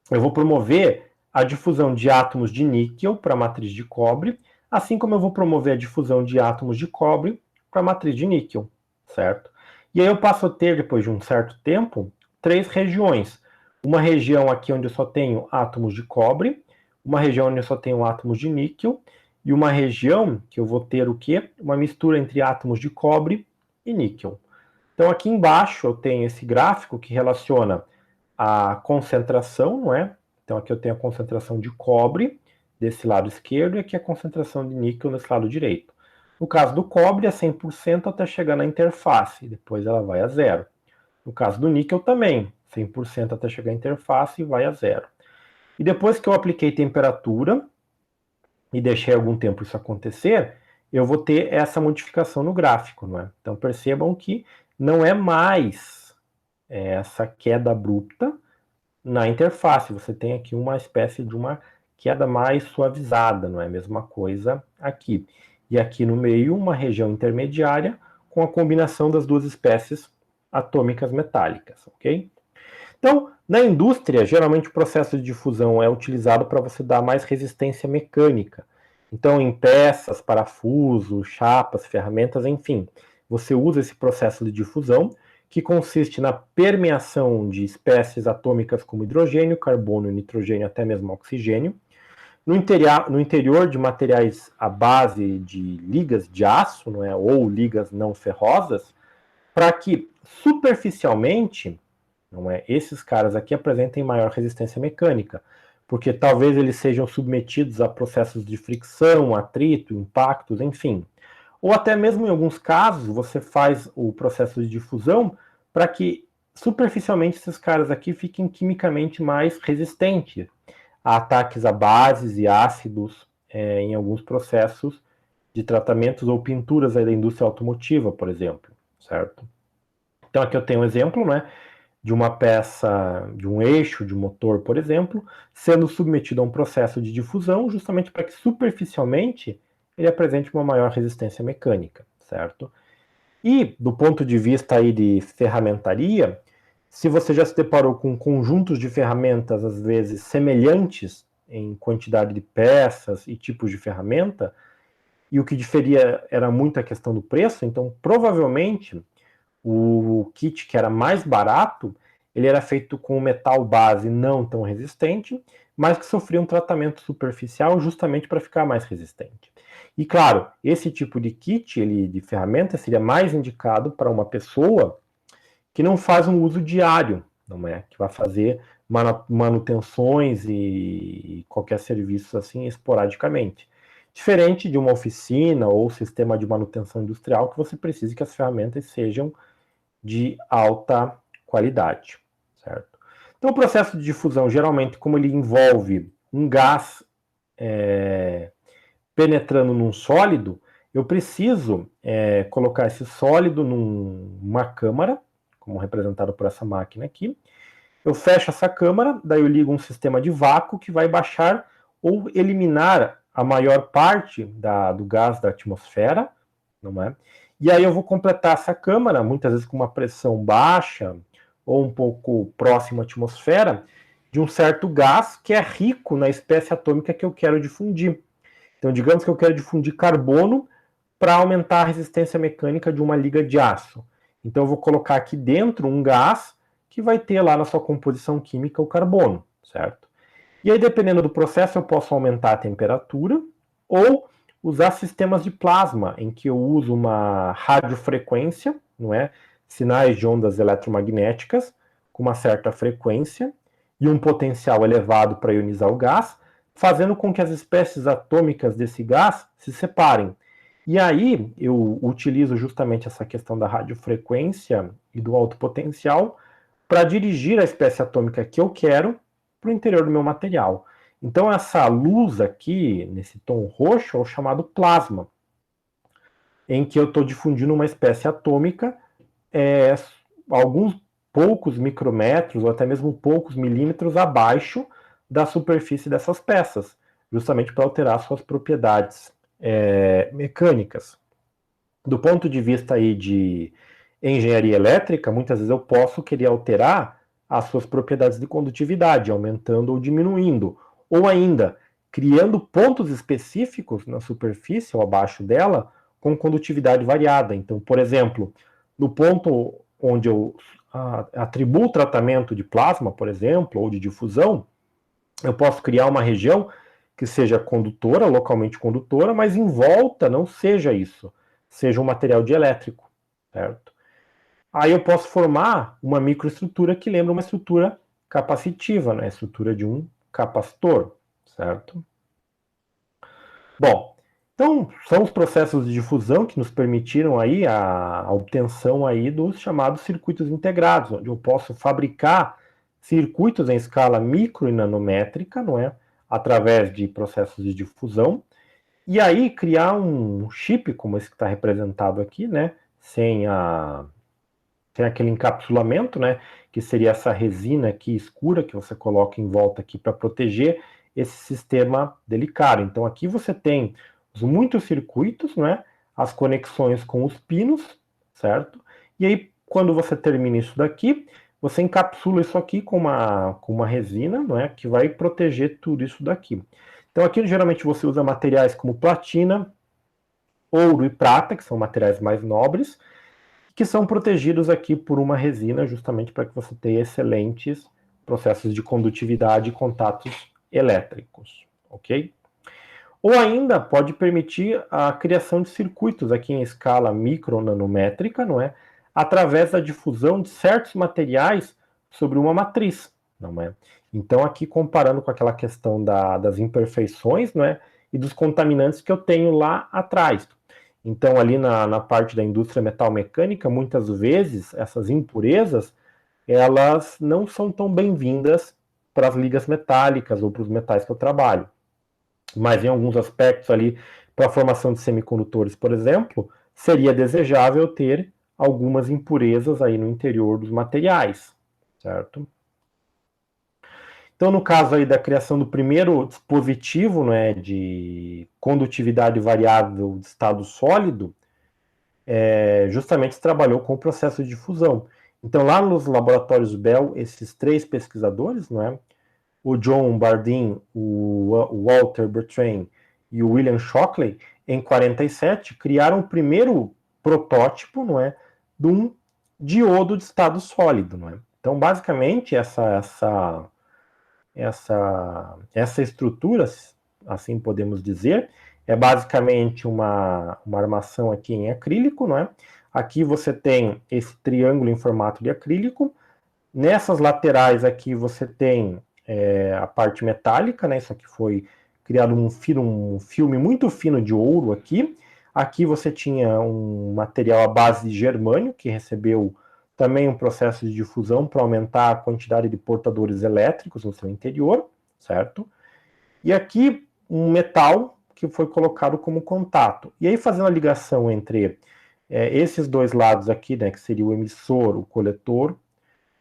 Eu vou promover a difusão de átomos de níquel para a matriz de cobre, assim como eu vou promover a difusão de átomos de cobre para a matriz de níquel, certo? E aí eu passo a ter, depois de um certo tempo, 3 regiões. Uma região aqui onde eu só tenho átomos de cobre, uma região onde eu só tenho átomos de níquel, e uma região que eu vou ter o quê? Uma mistura entre átomos de cobre e níquel. Então aqui embaixo eu tenho esse gráfico que relaciona a concentração, não é? Então aqui eu tenho a concentração de cobre desse lado esquerdo e aqui a concentração de níquel nesse lado direito. No caso do cobre é 100% até chegar na interface, depois ela vai a zero. No caso do níquel também, 100% até chegar à interface e vai a zero. E depois que eu apliquei temperatura e deixei algum tempo isso acontecer, eu vou ter essa modificação no gráfico, não é? Então percebam que não é mais essa queda abrupta na interface, você tem aqui uma espécie de uma queda mais suavizada, não é a mesma coisa aqui. E aqui no meio, uma região intermediária com a combinação das duas espécies atômicas metálicas, ok? Então, na indústria, geralmente o processo de difusão é utilizado para você dar mais resistência mecânica. Então, em peças, parafusos, chapas, ferramentas, enfim, você usa esse processo de difusão, que consiste na permeação de espécies atômicas como hidrogênio, carbono, nitrogênio, até mesmo oxigênio, no interior de materiais à base de ligas de aço, não é, ou ligas não ferrosas, para que superficialmente, não é, esses caras aqui apresentem maior resistência mecânica, porque talvez eles sejam submetidos a processos de fricção, atrito, impactos, enfim. Ou até mesmo em alguns casos você faz o processo de difusão para que superficialmente esses caras aqui fiquem quimicamente mais resistentes a ataques a bases e ácidos em alguns processos de tratamentos ou pinturas da indústria automotiva, por exemplo, certo? Então aqui eu tenho um exemplo, né, de uma peça, de um eixo de motor, por exemplo, sendo submetido a um processo de difusão, justamente para que superficialmente ele apresente uma maior resistência mecânica, certo? E do ponto de vista aí de ferramentaria, se você já se deparou com conjuntos de ferramentas, às vezes semelhantes em quantidade de peças e tipos de ferramenta, e o que diferia era muito a questão do preço, então provavelmente o kit que era mais barato, ele era feito com metal base não tão resistente, mas que sofria um tratamento superficial justamente para ficar mais resistente. E claro, esse tipo de kit de ferramenta seria mais indicado para uma pessoa que não faz um uso diário, não é? Que vai fazer manutenções e qualquer serviço assim esporadicamente. Diferente de uma oficina ou sistema de manutenção industrial que você precisa que as ferramentas sejam de alta qualidade, certo? Então, o processo de difusão, geralmente, como ele envolve um gás penetrando num sólido, eu preciso colocar esse sólido numa câmara, como representado por essa máquina aqui. Eu fecho essa câmara, daí eu ligo um sistema de vácuo que vai baixar ou eliminar a maior parte do gás da atmosfera, não é? E aí eu vou completar essa câmara, muitas vezes com uma pressão baixa ou um pouco próximo à atmosfera, de um certo gás que é rico na espécie atômica que eu quero difundir. Então, digamos que eu quero difundir carbono para aumentar a resistência mecânica de uma liga de aço. Então, eu vou colocar aqui dentro um gás que vai ter lá na sua composição química o carbono, certo? E aí, dependendo do processo, eu posso aumentar a temperatura ou usar sistemas de plasma, em que eu uso uma radiofrequência, não é? Sinais de ondas eletromagnéticas com uma certa frequência e um potencial elevado para ionizar o gás, fazendo com que as espécies atômicas desse gás se separem. E aí eu utilizo justamente essa questão da radiofrequência e do alto potencial para dirigir a espécie atômica que eu quero para o interior do meu material. Então essa luz aqui, nesse tom roxo, é o chamado plasma, em que eu estou difundindo uma espécie atômica alguns poucos micrômetros ou até mesmo poucos milímetros abaixo da superfície dessas peças, justamente para alterar suas propriedades mecânicas. Do ponto de vista aí de engenharia elétrica, muitas vezes eu posso querer alterar as suas propriedades de condutividade, aumentando ou diminuindo, ou ainda criando pontos específicos na superfície ou abaixo dela com condutividade variada. Então, por exemplo, no ponto onde eu atribuo o tratamento de plasma, por exemplo, ou de difusão, eu posso criar uma região que seja condutora, localmente condutora, mas em volta não seja isso, seja um material dielétrico, certo? Aí eu posso formar uma microestrutura que lembra uma estrutura capacitiva, né? A estrutura de um capacitor, certo? Bom, então são os processos de difusão que nos permitiram aí a obtenção aí dos chamados circuitos integrados, onde eu posso fabricar circuitos em escala micro e nanométrica, não é? Através de processos de difusão, e aí criar um chip, como esse que está representado aqui, né? Sem aquele encapsulamento, né? Que seria essa resina aqui escura que você coloca em volta aqui para proteger esse sistema delicado. Então aqui você tem os muitos circuitos, né? As conexões com os pinos, certo? E aí quando você termina isso daqui, você encapsula isso aqui com uma resina, não é? Que vai proteger tudo isso daqui. Então aqui geralmente você usa materiais como platina, ouro e prata, que são materiais mais nobres, que são protegidos aqui por uma resina, justamente para que você tenha excelentes processos de condutividade e contatos elétricos, ok? Ou ainda pode permitir a criação de circuitos aqui em escala micronanométrica, não é? Através da difusão de certos materiais sobre uma matriz, não é? Então aqui comparando com aquela questão das imperfeições, não é? E dos contaminantes que eu tenho lá atrás. Então ali na parte da indústria metal-mecânica, muitas vezes essas impurezas, elas não são tão bem-vindas para as ligas metálicas ou para os metais que eu trabalho. Mas em alguns aspectos ali, para a formação de semicondutores, por exemplo, seria desejável ter algumas impurezas aí no interior dos materiais, certo? Então, no caso aí da criação do primeiro dispositivo, né, de condutividade variável de estado sólido, justamente se trabalhou com o processo de difusão. Então, lá nos laboratórios Bell, esses três pesquisadores, não é? O John Bardeen, o Walter Bertrand e o William Shockley, em 47, criaram o primeiro protótipo, não é, de um diodo de estado sólido, não é? Então, basicamente, essa estrutura, assim podemos dizer, é basicamente uma armação aqui em acrílico, não é? Aqui você tem esse triângulo em formato de acrílico. Nessas laterais aqui você tem a parte metálica, né? Isso aqui foi criado um filme muito fino de ouro aqui. Aqui você tinha um material à base de germânio, que recebeu também um processo de difusão para aumentar a quantidade de portadores elétricos no seu interior, certo? E aqui um metal que foi colocado como contato. E aí fazendo a ligação entre esses dois lados aqui, né, que seria o emissor, o coletor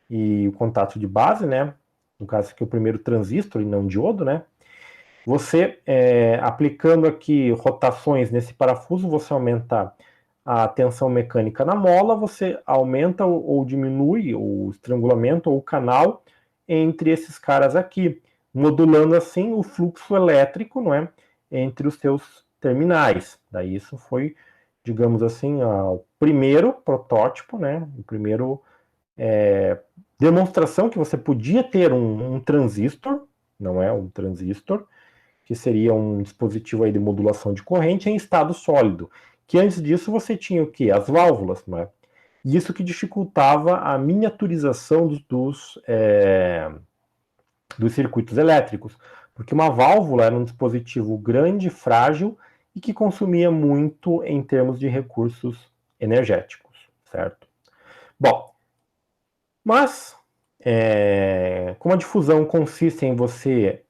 e o contato de base, né? No caso aqui o primeiro transistor e não diodo, né? Você aplicando aqui rotações nesse parafuso, você aumenta a tensão mecânica na mola, você aumenta ou diminui o estrangulamento ou o canal entre esses caras aqui, modulando assim o fluxo elétrico, não é, entre os seus terminais. Daí isso foi, digamos assim, o primeiro protótipo, né, o primeiro demonstração que você podia ter um transistor, não é um transistor, que seria um dispositivo aí de modulação de corrente em estado sólido. Que antes disso você tinha o quê? As válvulas, não é? E isso que dificultava a miniaturização dos circuitos elétricos, porque uma válvula era um dispositivo grande, frágil e que consumia muito em termos de recursos energéticos, certo? Bom, mas como a difusão consiste em você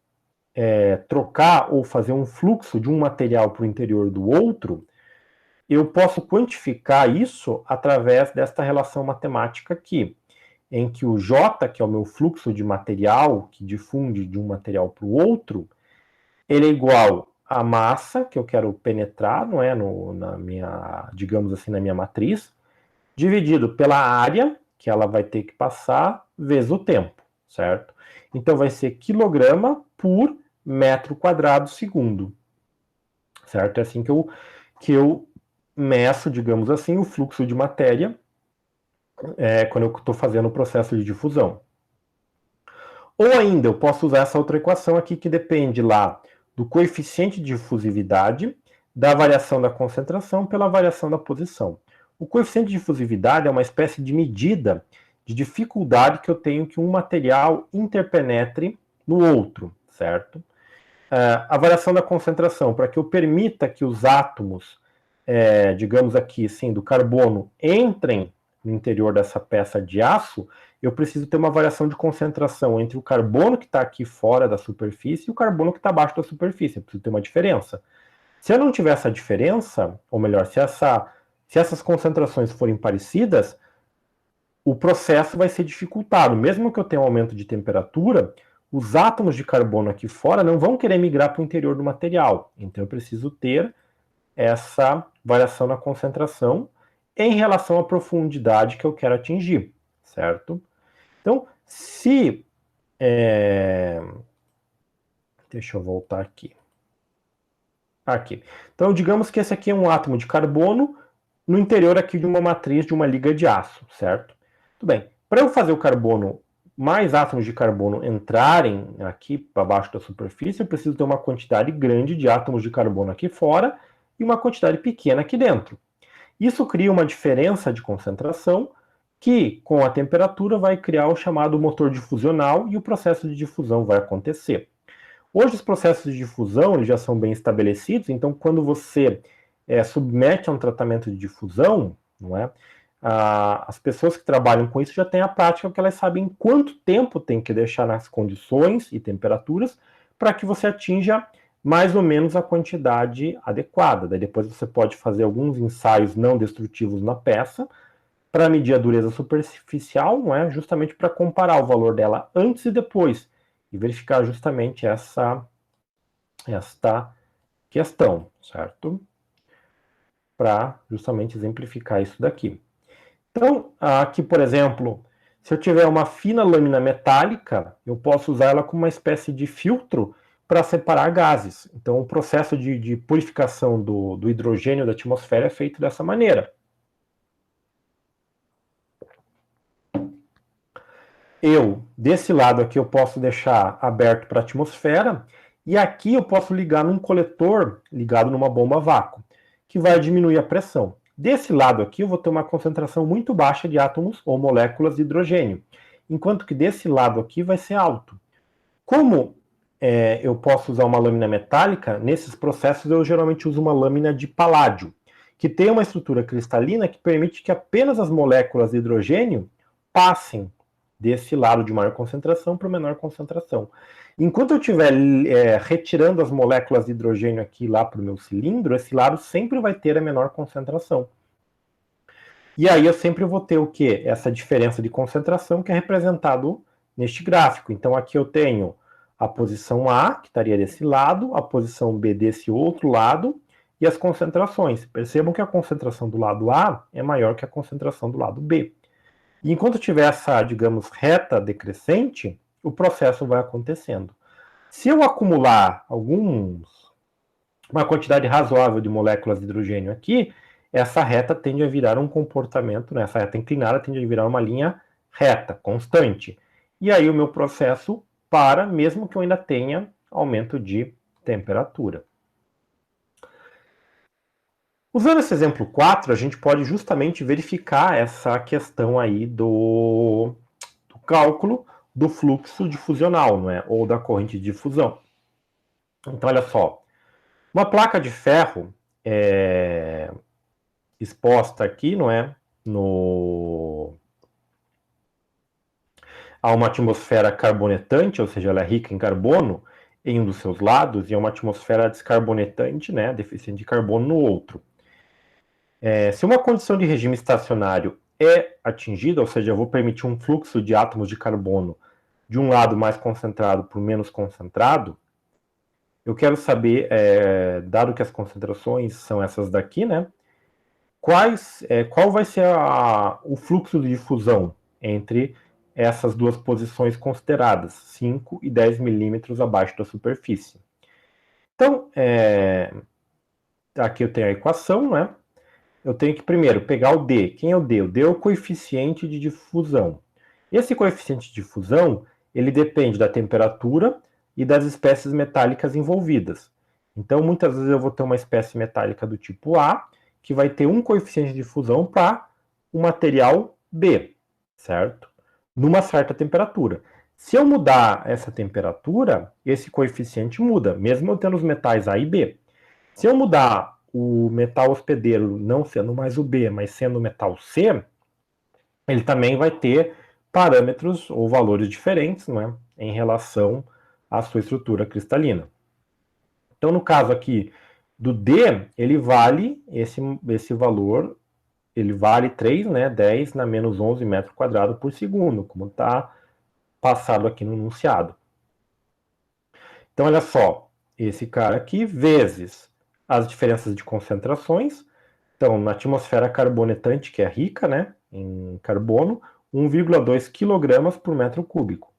trocar ou fazer um fluxo de um material para o interior do outro, eu posso quantificar isso através desta relação matemática aqui, em que o J, que é o meu fluxo de material que difunde de um material para o outro, ele é igual à massa que eu quero penetrar, não é, na minha, digamos assim, na minha matriz, dividido pela área que ela vai ter que passar vezes o tempo, certo? Então vai ser quilograma por metro quadrado segundo, certo? É assim que eu meço, digamos assim, o fluxo de matéria quando eu estou fazendo o processo de difusão. Ou ainda, eu posso usar essa outra equação aqui que depende lá do coeficiente de difusividade, da variação da concentração pela variação da posição. O coeficiente de difusividade é uma espécie de medida de dificuldade que eu tenho que um material interpenetre no outro, certo? A variação da concentração, para que eu permita que os átomos, digamos aqui, sim, do carbono, entrem no interior dessa peça de aço, eu preciso ter uma variação de concentração entre o carbono que está aqui fora da superfície e o carbono que está abaixo da superfície. Eu preciso ter uma diferença. Se eu não tiver essa diferença, ou melhor, se essas concentrações forem parecidas, o processo vai ser dificultado. Mesmo que eu tenha um aumento de temperatura, os átomos de carbono aqui fora não vão querer migrar para o interior do material. Então eu preciso ter essa variação na concentração em relação à profundidade que eu quero atingir, certo? Então, se... Deixa eu voltar aqui. Aqui. Então, digamos que esse aqui é um átomo de carbono no interior aqui de uma matriz de uma liga de aço, certo? Tudo bem. Para eu fazer o carbono, mais átomos de carbono entrarem aqui para baixo da superfície, eu preciso ter uma quantidade grande de átomos de carbono aqui fora e uma quantidade pequena aqui dentro. Isso cria uma diferença de concentração que, com a temperatura, vai criar o chamado motor difusional e o processo de difusão vai acontecer. Hoje os processos de difusão eles já são bem estabelecidos, então quando você submete a um tratamento de difusão, não é? As pessoas que trabalham com isso já têm a prática, porque elas sabem quanto tempo tem que deixar nas condições e temperaturas para que você atinja mais ou menos a quantidade adequada. Daí depois você pode fazer alguns ensaios não destrutivos na peça para medir a dureza superficial, não é? Justamente para comparar o valor dela antes e depois e verificar justamente esta questão, certo? Para justamente exemplificar isso daqui. Então, aqui, por exemplo, se eu tiver uma fina lâmina metálica, eu posso usar ela como uma espécie de filtro para separar gases. Então, o processo de purificação do hidrogênio da atmosfera é feito dessa maneira. Desse lado aqui, eu posso deixar aberto para a atmosfera, e aqui eu posso ligar num coletor ligado numa bomba a vácuo, que vai diminuir a pressão. Desse lado aqui, eu vou ter uma concentração muito baixa de átomos ou moléculas de hidrogênio, enquanto que desse lado aqui vai ser alto. Como eu posso usar uma lâmina metálica, nesses processos eu geralmente uso uma lâmina de paládio, que tem uma estrutura cristalina que permite que apenas as moléculas de hidrogênio passem desse lado de maior concentração para menor concentração. Enquanto eu estiver retirando as moléculas de hidrogênio aqui lá para o meu cilindro, esse lado sempre vai ter a menor concentração. E aí eu sempre vou ter o quê? Essa diferença de concentração que é representado neste gráfico. Então aqui eu tenho a posição A, que estaria desse lado, a posição B desse outro lado, e as concentrações. Percebam que a concentração do lado A é maior que a concentração do lado B. E enquanto tiver essa, digamos, reta decrescente, o processo vai acontecendo. Se eu acumular uma quantidade razoável de moléculas de hidrogênio aqui, essa reta tende a virar um comportamento, né? Essa reta inclinada tende a virar uma linha reta, constante. E aí o meu processo para, mesmo que eu ainda tenha aumento de temperatura. Usando esse exemplo 4, a gente pode justamente verificar essa questão aí do cálculo do fluxo difusional, não é? Ou da corrente de difusão. Então, olha só. Uma placa de ferro exposta aqui, não é? A uma atmosfera carbonetante, ou seja, ela é rica em carbono em um dos seus lados, e é uma atmosfera descarbonetante, né? Deficiente de carbono no outro. Se uma condição de regime estacionário é atingida, ou seja, eu vou permitir um fluxo de átomos de carbono de um lado mais concentrado para o menos concentrado, eu quero saber, dado que as concentrações são essas daqui, né? Qual vai ser o fluxo de difusão entre essas duas posições consideradas, 5 e 10 milímetros abaixo da superfície. Então, aqui eu tenho a equação, né? eu tenho que primeiro pegar o D. Quem é o D? O D é o coeficiente de difusão. Esse coeficiente de difusão, ele depende da temperatura e das espécies metálicas envolvidas. Então, muitas vezes eu vou ter uma espécie metálica do tipo A, que vai ter um coeficiente de difusão para o material B, certo? Numa certa temperatura. Se eu mudar essa temperatura, esse coeficiente muda, mesmo eu tendo os metais A e B. Se eu mudar o metal hospedeiro não sendo mais o B, mas sendo o metal C, ele também vai ter parâmetros ou valores diferentes, não é, em relação à sua estrutura cristalina. Então, no caso aqui do D, ele vale esse valor, ele vale 3, né, 10 na menos 11 metros quadrados por segundo, como está passado aqui no enunciado. Então, olha só, esse cara aqui, vezes as diferenças de concentrações. Então, na atmosfera carbonetante, que é rica, né, em carbono, 1,2 kg por metro cúbico.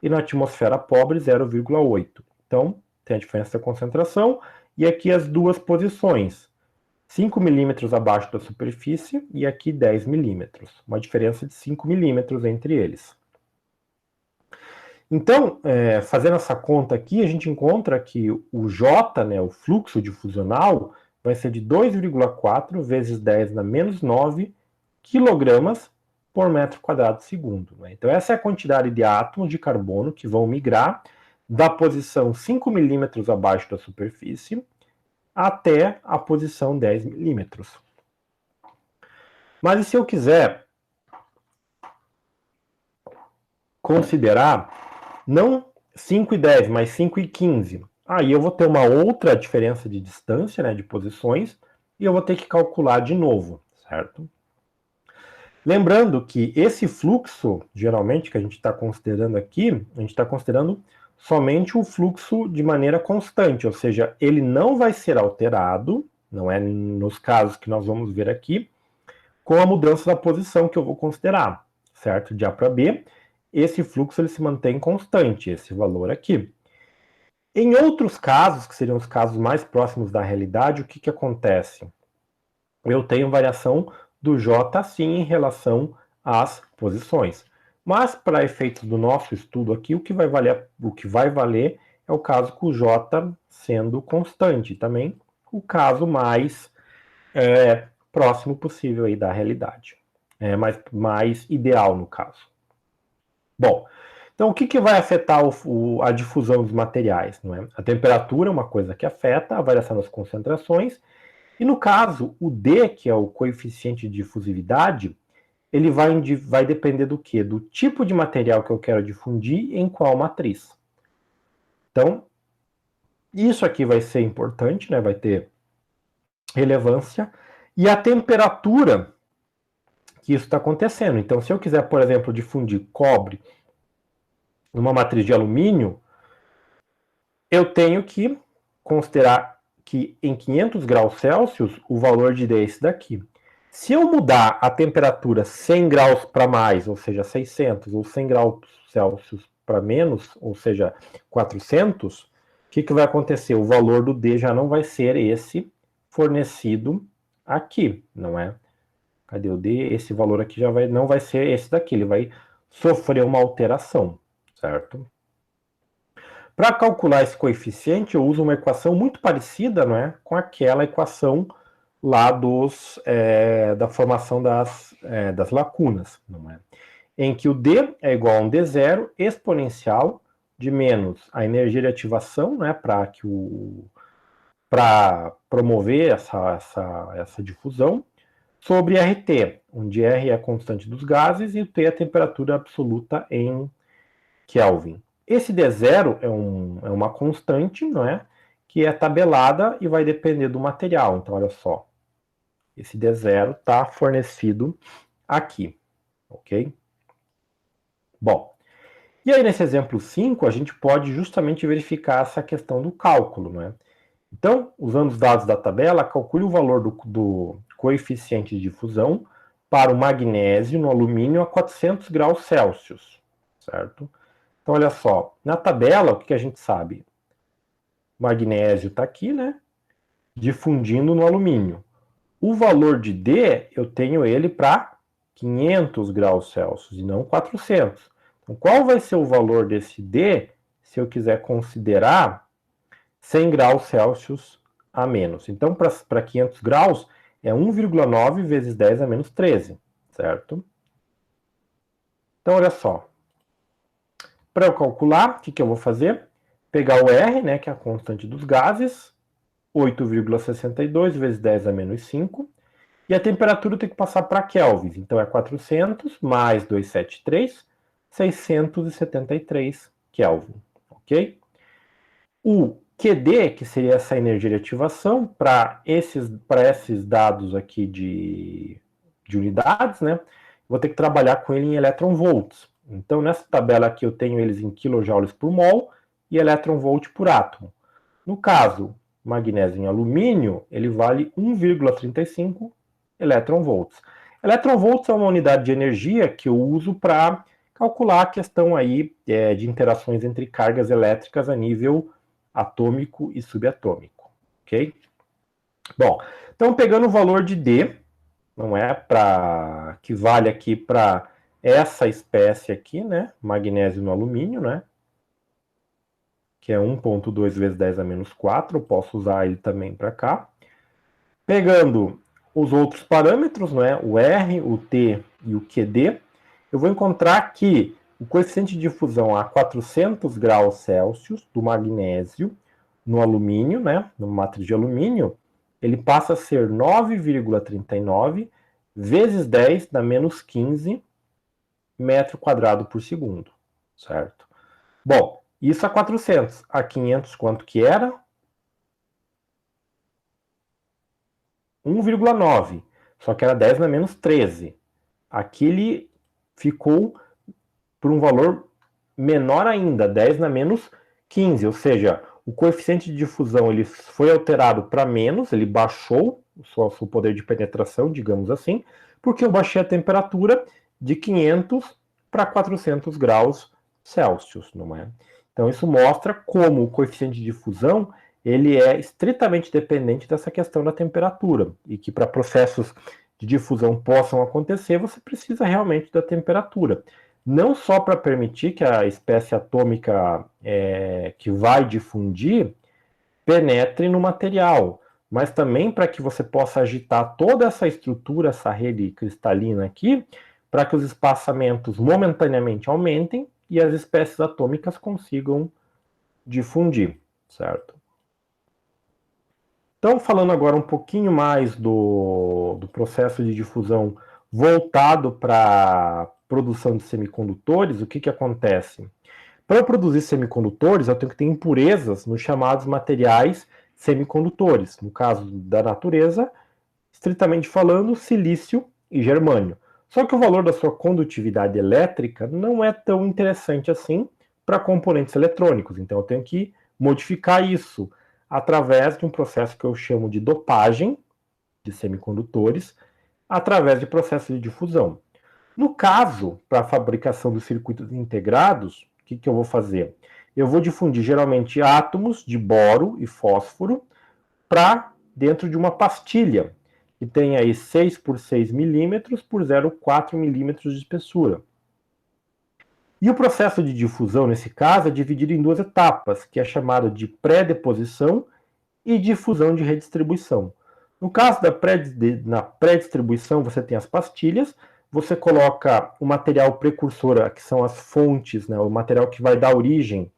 E na atmosfera pobre, 0,8. Então, tem a diferença da concentração. E aqui as duas posições. 5 milímetros abaixo da superfície e aqui 10 milímetros. Uma diferença de 5 milímetros entre eles. Então, fazendo essa conta aqui, a gente encontra que o J, né, o fluxo difusional, vai ser de 2,4 vezes 10 na menos 9 quilogramas por metro quadrado segundo. Né? Então, essa é a quantidade de átomos de carbono que vão migrar da posição 5 milímetros abaixo da superfície até a posição 10 milímetros. Mas e se eu quiser considerar não 5 e 10, mas 5 e 15? Aí eu vou ter uma outra diferença de distância, né, de posições, e eu vou ter que calcular de novo, certo? Lembrando que esse fluxo, geralmente, que a gente está considerando aqui, a gente está considerando somente o fluxo de maneira constante, ou seja, ele não vai ser alterado, não é nos casos que nós vamos ver aqui, com a mudança da posição que eu vou considerar, certo? De A para B, esse fluxo ele se mantém constante, esse valor aqui. Em outros casos, que seriam os casos mais próximos da realidade, o que, que acontece? Eu tenho variação do J sim em relação às posições. Mas, para efeitos do nosso estudo aqui, o que vai valer é o caso com o J sendo constante. Também o caso mais próximo possível aí da realidade. Mais ideal, no caso. Bom, então o que vai afetar a difusão dos materiais? Não é? A temperatura é uma coisa que afeta, a variação das concentrações, e no caso, o D, que é o coeficiente de difusividade, ele vai depender do quê? Do tipo de material que eu quero difundir em qual matriz. Então, isso aqui vai ser importante, né? Vai ter relevância. E a temperatura que isso está acontecendo. Então, se eu quiser, por exemplo, difundir cobre numa matriz de alumínio, eu tenho que considerar que em 500 graus Celsius o valor de D é esse daqui. Se eu mudar a temperatura 100 graus para mais, ou seja, 600, ou 100 graus Celsius para menos, ou seja, 400, o que vai acontecer? O valor do D já não vai ser esse fornecido aqui, não é? Cadê o D? Esse valor aqui não vai ser esse daqui, ele vai sofrer uma alteração, certo? Para calcular esse coeficiente, eu uso uma equação muito parecida, não é, com aquela equação lá da formação das lacunas, não é? Em que o D é igual a um D0 exponencial de menos a energia de ativação, né, para promover essa difusão, sobre RT, onde R é a constante dos gases e o T é a temperatura absoluta em Kelvin. Esse D0 é uma constante, não é? Que é tabelada e vai depender do material. Então, olha só. Esse D0 está fornecido aqui, ok? Bom, e aí nesse exemplo 5, a gente pode justamente verificar essa questão do cálculo, não é? Então, usando os dados da tabela, calcule o valor do coeficiente de difusão para o magnésio no alumínio a 400 graus Celsius, certo? Então, olha só, na tabela, o que a gente sabe? O magnésio está aqui, né? Difundindo no alumínio. O valor de D, eu tenho ele para 500 graus Celsius e não 400. Então, qual vai ser o valor desse D se eu quiser considerar 100 graus Celsius a menos? Então, para 500 graus, é 1,9 vezes 10 a menos 13, certo? Então, olha só. Para eu calcular, o que eu vou fazer? Pegar o R, né, que é a constante dos gases, 8,62 vezes 10 a menos 5, e a temperatura tem que passar para Kelvin. Então, é 400 mais 273, 673 Kelvin, ok? O QD, que seria essa energia de ativação, para esses dados aqui de unidades, né? Vou ter que trabalhar com ele em elétron-volts. Então, nessa tabela aqui, eu tenho eles em kilojoules por mol e elétron-volt por átomo. No caso, magnésio em alumínio, ele vale 1,35 elétron-volts. Elétron-volts é uma unidade de energia que eu uso para calcular a questão aí de interações entre cargas elétricas a nível atômico e subatômico, ok? Bom, então pegando o valor de D, não é, que vale aqui para essa espécie aqui, né, magnésio no alumínio, né, que é 1,2 vezes 10 a menos 4, eu posso usar ele também para cá. Pegando os outros parâmetros, né, o R, o T e o QD, eu vou encontrar que o coeficiente de fusão a 400 graus Celsius do magnésio no alumínio, né, no matriz de alumínio, ele passa a ser 9,39 vezes 10 na menos 15 metro quadrado por segundo, certo? Bom, isso a 400. A 500 quanto que era? 1,9. Só que era 10 na menos 13. Aqui ele ficou por um valor menor ainda, 10 na menos 15. Ou seja, o coeficiente de difusão ele foi alterado para menos, ele baixou o seu poder de penetração, digamos assim, porque eu baixei a temperatura de 500 para 400 graus Celsius, não é? Então isso mostra como o coeficiente de difusão ele é estritamente dependente dessa questão da temperatura, e que para processos de difusão possam acontecer, você precisa realmente da temperatura. Não só para permitir que a espécie atômica que vai difundir penetre no material, mas também para que você possa agitar toda essa estrutura, essa rede cristalina aqui, para que os espaçamentos momentaneamente aumentem e as espécies atômicas consigam difundir, certo? Então, falando agora um pouquinho mais do processo de difusão voltado para a produção de semicondutores, o que acontece? Para eu produzir semicondutores, eu tenho que ter impurezas nos chamados materiais semicondutores. No caso da natureza, estritamente falando, silício e germânio. Só que o valor da sua condutividade elétrica não é tão interessante assim para componentes eletrônicos. Então eu tenho que modificar isso através de um processo que eu chamo de dopagem de semicondutores, através de processo de difusão. No caso, para a fabricação dos circuitos integrados, o que eu vou fazer? Eu vou difundir geralmente átomos de boro e fósforo para dentro de uma pastilha, que tem aí 6 por 6 milímetros por 0,4 milímetros de espessura. E o processo de difusão, nesse caso, é dividido em duas etapas, que é chamado de pré-deposição e difusão de redistribuição. No caso na pré-distribuição, você tem as pastilhas, você coloca o material precursor, que são as fontes, né, o material que vai dar origem,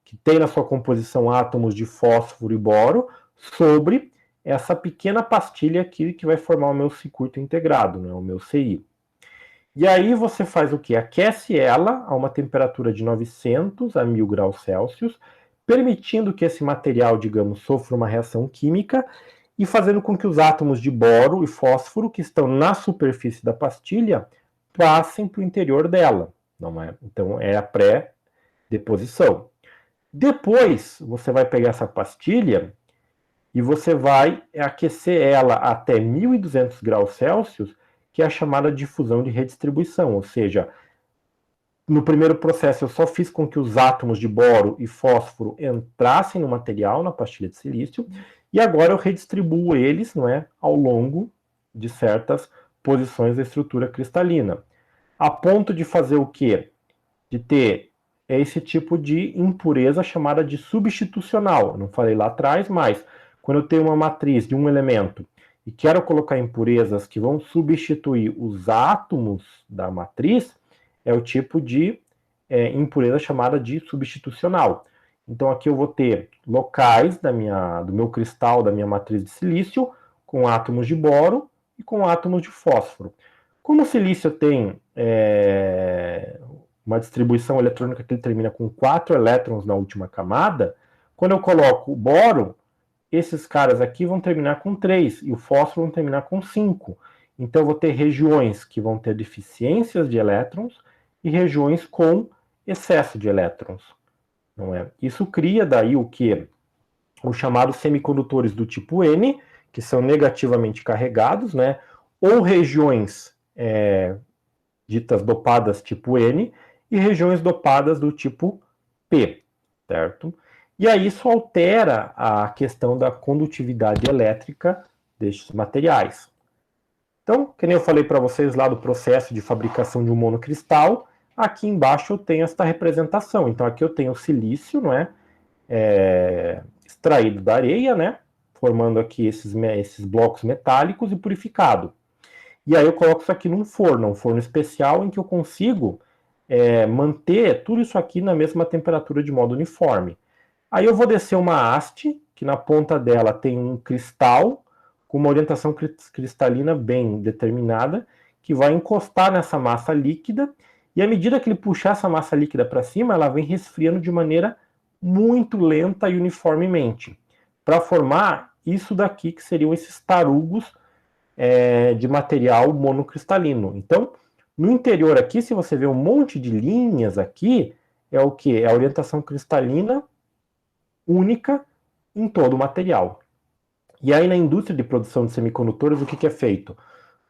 que tem na sua composição átomos de fósforo e boro, sobre essa pequena pastilha aqui que vai formar o meu circuito integrado, né, o meu CI. E aí você faz o que? Aquece ela a uma temperatura de 900 a 1000 graus Celsius, permitindo que esse material, digamos, sofra uma reação química e fazendo com que os átomos de boro e fósforo que estão na superfície da pastilha passem para o interior dela, não é? Então é a pré-deposição. Depois você vai pegar essa pastilha e você vai aquecer ela até 1200 graus Celsius, que é a chamada difusão de redistribuição, ou seja, no primeiro processo eu só fiz com que os átomos de boro e fósforo entrassem no material, na pastilha de silício, e agora eu redistribuo eles, não é, ao longo de certas posições da estrutura cristalina. A ponto de fazer o quê? De ter esse tipo de impureza chamada de substitucional. Eu não falei lá atrás, mas quando eu tenho uma matriz de um elemento e quero colocar impurezas que vão substituir os átomos da matriz, é o tipo de impureza chamada de substitucional. Então aqui eu vou ter locais do meu cristal, da minha matriz de silício, com átomos de boro e com átomos de fósforo. Como o silício tem uma distribuição eletrônica que ele termina com 4 elétrons na última camada, quando eu coloco o boro, esses caras aqui vão terminar com 3 e o fósforo vão terminar com 5. Então eu vou ter regiões que vão ter deficiências de elétrons e regiões com excesso de elétrons. Não é? Isso cria daí o que? Os chamados semicondutores do tipo N, que são negativamente carregados, né? Ou regiões ditas dopadas tipo N e regiões dopadas do tipo P, certo? E aí isso altera a questão da condutividade elétrica destes materiais. Então, que nem eu falei para vocês lá do processo de fabricação de um monocristal, aqui embaixo eu tenho esta representação. Então aqui eu tenho o silício, não é? Extraído da areia, né? Formando aqui esses blocos metálicos e purificado. E aí eu coloco isso aqui num forno, um forno especial em que eu consigo manter tudo isso aqui na mesma temperatura de modo uniforme. Aí eu vou descer uma haste, que na ponta dela tem um cristal com uma orientação cristalina bem determinada, que vai encostar nessa massa líquida, e à medida que ele puxar essa massa líquida para cima, ela vem resfriando de maneira muito lenta e uniformemente, para formar isso daqui, que seriam esses tarugos de material monocristalino. Então, no interior aqui, se você vê um monte de linhas aqui, é o que? É a orientação cristalina única em todo o material. E aí na indústria de produção de semicondutores, o que é feito?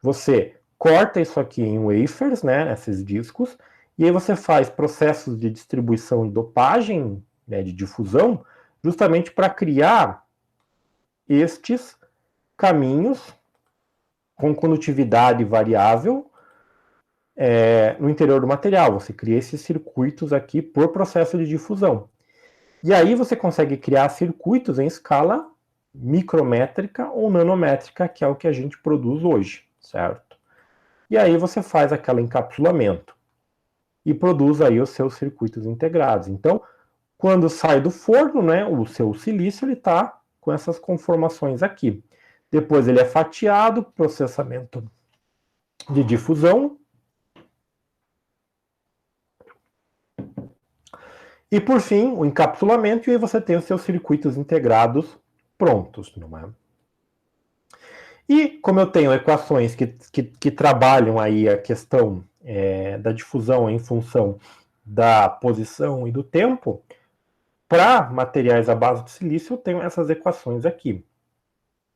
Você corta isso aqui em wafers, né, esses discos, e aí você faz processos de distribuição e dopagem, né, de difusão, justamente para criar estes caminhos com condutividade variável no interior do material. Você cria esses circuitos aqui por processo de difusão. E aí você consegue criar circuitos em escala micrométrica ou nanométrica, que é o que a gente produz hoje, certo? E aí você faz aquele encapsulamento e produz aí os seus circuitos integrados. Então, quando sai do forno, né, o seu silício ele está com essas conformações aqui. Depois ele é fatiado, processamento de difusão. E por fim, o encapsulamento, e aí você tem os seus circuitos integrados prontos, não é? E como eu tenho equações que trabalham aí a questão da difusão em função da posição e do tempo, para materiais à base de silício eu tenho essas equações aqui.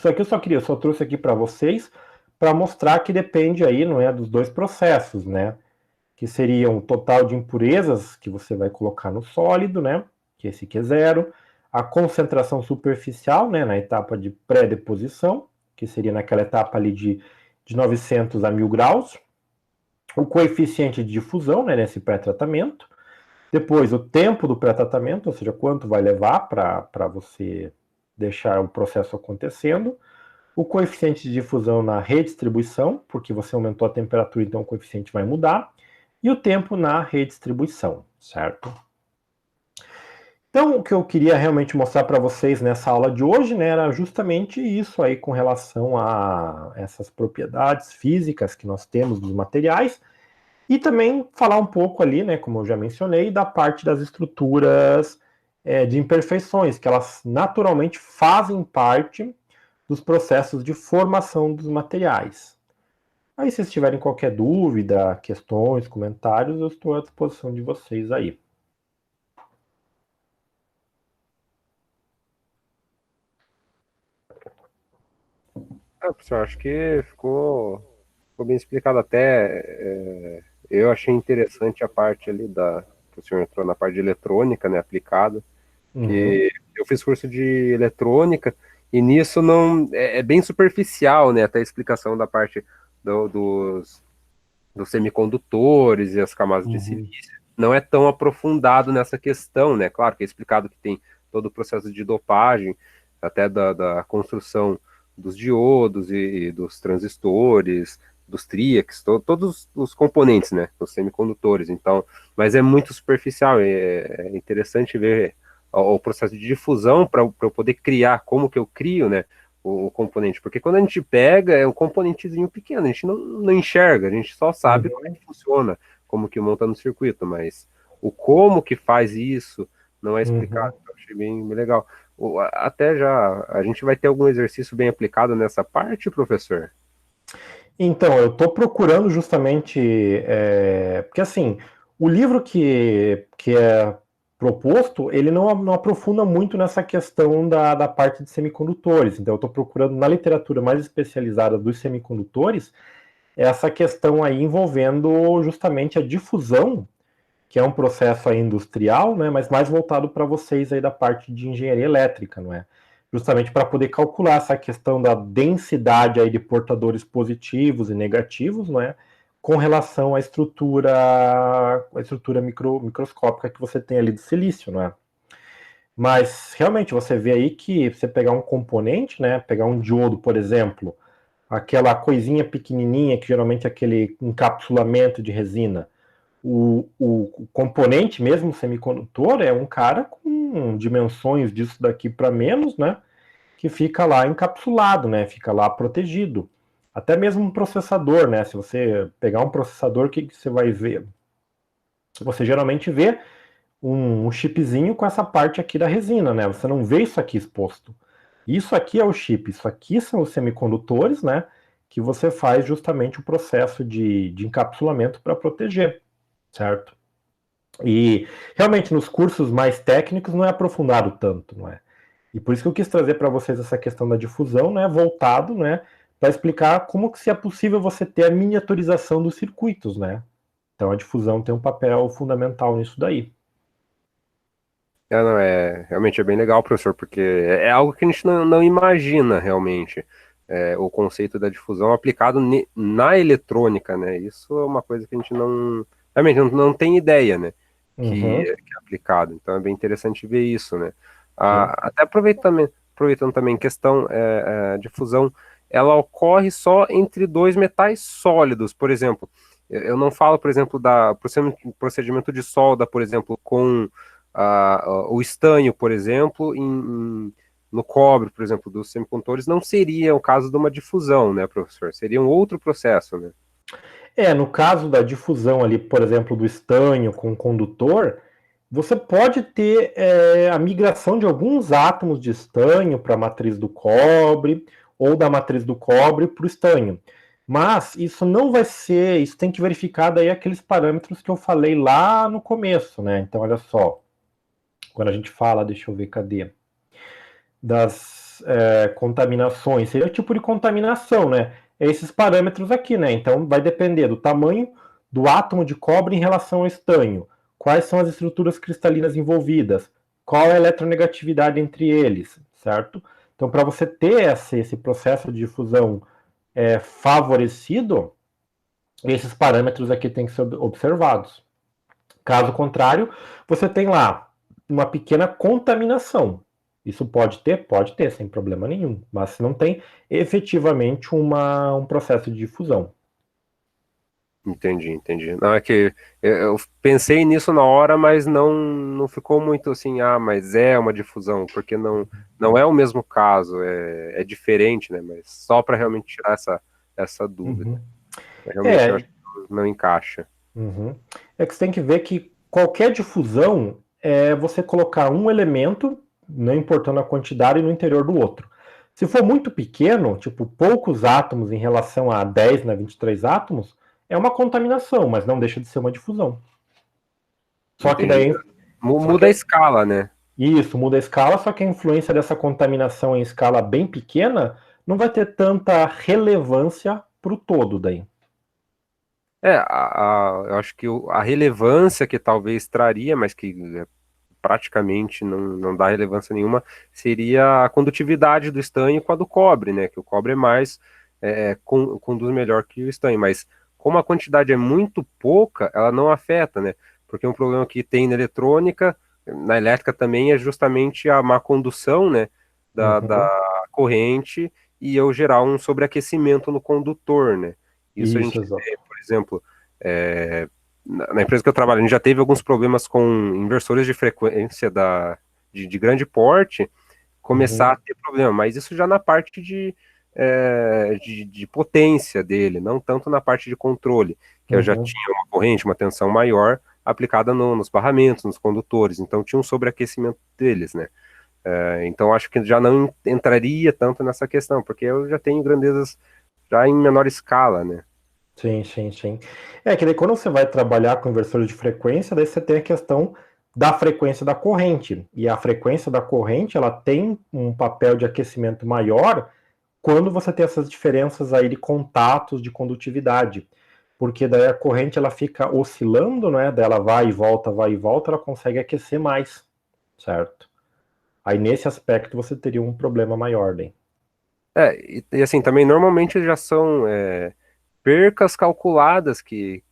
Só que eu só trouxe aqui para vocês para mostrar que depende aí, não é, dos dois processos, né? Que seriam o total de impurezas que você vai colocar no sólido, né? Que esse aqui é zero. A concentração superficial, né? Na etapa de pré-deposição, que seria naquela etapa ali de 900 a 1000 graus. O coeficiente de difusão, né? Nesse pré-tratamento. Depois, o tempo do pré-tratamento, ou seja, quanto vai levar para você deixar o processo acontecendo. O coeficiente de difusão na redistribuição, porque você aumentou a temperatura, então o coeficiente vai mudar. E o tempo na redistribuição, certo? Então, o que eu queria realmente mostrar para vocês nessa aula de hoje, né, era justamente isso aí com relação a essas propriedades físicas que nós temos dos materiais, e também falar um pouco ali, né, como eu já mencionei, da parte das estruturas de imperfeições, que elas naturalmente fazem parte dos processos de formação dos materiais. Aí, se vocês tiverem qualquer dúvida, questões, comentários, eu estou à disposição de vocês aí. Professor, acho que ficou bem explicado até. Eu achei interessante a parte ali que o senhor entrou na parte de eletrônica, né, aplicada, Uhum. que eu fiz curso de eletrônica E nisso não é bem superficial, né? Até a explicação da parte dos semicondutores e as camadas de Uhum, silício. Não é tão aprofundado nessa questão, né? Claro que é explicado que tem todo o processo de dopagem, até da construção dos diodos e dos transistores, dos tríacs, todos os componentes, né? Os semicondutores. Então, mas é muito superficial. É interessante ver o processo de difusão para eu poder criar, como que eu crio, né? O componente, porque quando a gente pega é um componentezinho pequeno, a gente não enxerga, a gente só sabe como é uhum, que funciona, como que monta no circuito, mas o como que faz isso não é explicado. uhum. Eu achei bem legal. Até já, a gente vai ter algum exercício bem aplicado nessa parte, professor? Então, eu estou procurando justamente, porque assim, o livro que é proposto, ele não aprofunda muito nessa questão da parte de semicondutores. Então, eu estou procurando na literatura mais especializada dos semicondutores essa questão aí envolvendo justamente a difusão, que é um processo aí industrial, né, mas mais voltado para vocês aí da parte de engenharia elétrica, não é? Justamente para poder calcular essa questão da densidade aí de portadores positivos e negativos, não é? Com relação à estrutura microscópica que você tem ali de silício, não é? Mas realmente você vê aí que você pegar um componente, né, pegar um diodo, por exemplo, aquela coisinha pequenininha que geralmente é aquele encapsulamento de resina, o componente mesmo, o semicondutor, é um cara com dimensões disso daqui para menos, né? Que fica lá encapsulado, né? Fica lá protegido. Até mesmo um processador, né? Se você pegar um processador, o que você vai ver? Você geralmente vê um chipzinho com essa parte aqui da resina, né? Você não vê isso aqui exposto. Isso aqui é o chip, isso aqui são os semicondutores, né? Que você faz justamente o processo de encapsulamento para proteger, certo? E realmente nos cursos mais técnicos não é aprofundado tanto, não é? E por isso que eu quis trazer para vocês essa questão da difusão, né, voltado, né, para explicar como que se é possível você ter a miniaturização dos circuitos, né? Então a difusão tem um papel fundamental nisso daí. Não, realmente é bem legal, professor, porque é algo que a gente não imagina realmente. O conceito da difusão aplicado na eletrônica, né? Isso é uma coisa que a gente realmente não tem ideia, né? Uhum, Que é aplicado. Então é bem interessante ver isso, né? sim. Até aproveitando também, questão difusão, ela ocorre só entre dois metais sólidos, por exemplo. Eu não falo, por exemplo, da procedimento de solda, por exemplo, com o estanho, por exemplo, no cobre, por exemplo, dos semicondutores, não seria o caso de uma difusão, né, professor? Seria um outro processo, né? No caso da difusão ali, por exemplo, do estanho com o condutor, você pode ter a migração de alguns átomos de estanho para a matriz do cobre, ou da matriz do cobre para o estanho. Mas isso não vai ser, isso tem que verificar daí aqueles parâmetros que eu falei lá no começo, né? Então, olha só, quando a gente fala, deixa eu ver, cadê? Das contaminações, seria o tipo de contaminação, né? É esses parâmetros aqui, né? Então vai depender do tamanho do átomo de cobre em relação ao estanho, quais são as estruturas cristalinas envolvidas, qual é a eletronegatividade entre eles, certo? Então, para você ter esse processo de difusão favorecido, esses parâmetros aqui têm que ser observados. Caso contrário, você tem lá uma pequena contaminação. Isso pode ter, sem problema nenhum, mas não tem efetivamente um processo de difusão. Entendi. Não, é que eu pensei nisso na hora, mas não ficou muito assim, mas é uma difusão, porque não é o mesmo caso, é diferente, né? Mas só para realmente tirar essa dúvida. Uhum. Realmente eu acho É, que não encaixa. uhum. É que você tem que ver que qualquer difusão é você colocar um elemento, não importando a quantidade, no interior do outro. Se for muito pequeno, tipo poucos átomos em relação a 10 na 23 átomos, é uma contaminação, mas não deixa de ser uma difusão. Só que Entendi. daí, só Muda a que escala, né? isso muda a escala, só que a influência dessa contaminação em escala bem pequena não vai ter tanta relevância para o todo daí. Eu acho que a relevância que talvez traria, mas que praticamente não dá relevância nenhuma, seria a condutividade do estanho com a do cobre, né? Que o cobre é mais, conduz melhor que o estanho, mas como a quantidade é muito pouca, ela não afeta, né? Porque um problema que tem na eletrônica, na elétrica também, é justamente a má condução, né? Da Uhum. corrente e eu gerar um sobreaquecimento no condutor, né? Isso a Isso, gente exato. vê, por exemplo, na empresa que eu trabalho, a gente já teve alguns problemas com inversores de frequência de grande porte começar Uhum. a ter problema, mas isso já na parte de potência dele, não tanto na parte de controle, que eu já Uhum. tinha uma corrente, uma tensão maior aplicada nos barramentos, nos condutores, então tinha um sobreaquecimento deles, né? Então acho que já não entraria tanto nessa questão, porque eu já tenho grandezas já em menor escala, né? Sim, sim, sim. É que daí quando você vai trabalhar com inversores de frequência, daí você tem a questão da frequência da corrente. E a frequência da corrente, ela tem um papel de aquecimento maior quando você tem essas diferenças aí de contatos de condutividade. Porque daí a corrente ela fica oscilando, né? Daí ela vai e volta, ela consegue aquecer mais, certo? Aí nesse aspecto você teria um problema maior, né? E assim, também normalmente já são percas calculadas que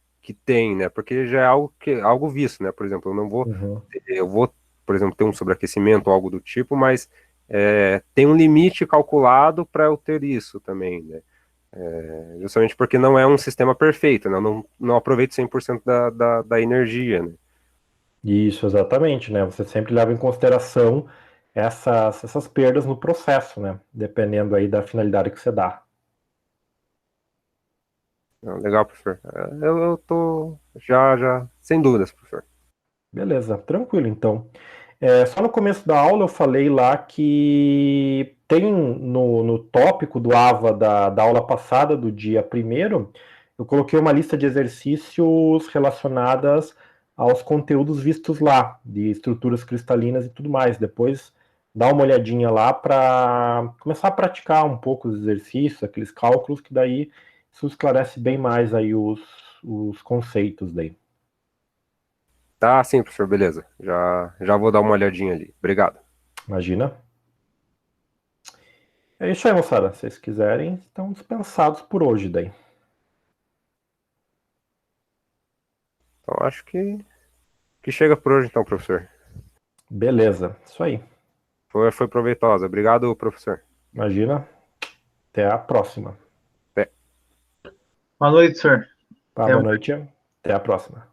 tem, né? Porque já é algo visto, né? Por exemplo, Uhum. eu vou, por exemplo, ter um sobreaquecimento ou algo do tipo, mas tem um limite calculado para eu ter isso também, né? Justamente porque não é um sistema perfeito, né? Eu não aproveito 100% da energia, né? Isso, exatamente, né? Você sempre leva em consideração essas perdas no processo, né? Dependendo aí da finalidade que você dá. Não, legal, professor. Eu tô já, sem dúvidas, professor. Beleza, tranquilo, então. Só no começo da aula eu falei lá que tem no tópico do AVA da aula passada, do dia primeiro, eu coloquei uma lista de exercícios relacionadas aos conteúdos vistos lá, de estruturas cristalinas e tudo mais. Depois dá uma olhadinha lá para começar a praticar um pouco os exercícios, aqueles cálculos, que daí isso esclarece bem mais aí os conceitos daí. Tá, sim, professor, beleza. Já vou dar uma olhadinha ali. Obrigado. Imagina. É isso aí, moçada. Se vocês quiserem, estão dispensados por hoje daí. Então, acho que chega por hoje, então, professor. Beleza, isso aí. Foi proveitosa. Obrigado, professor. Imagina. Até a próxima. Até. Boa noite, senhor. Tá, Até boa noite. Até a próxima.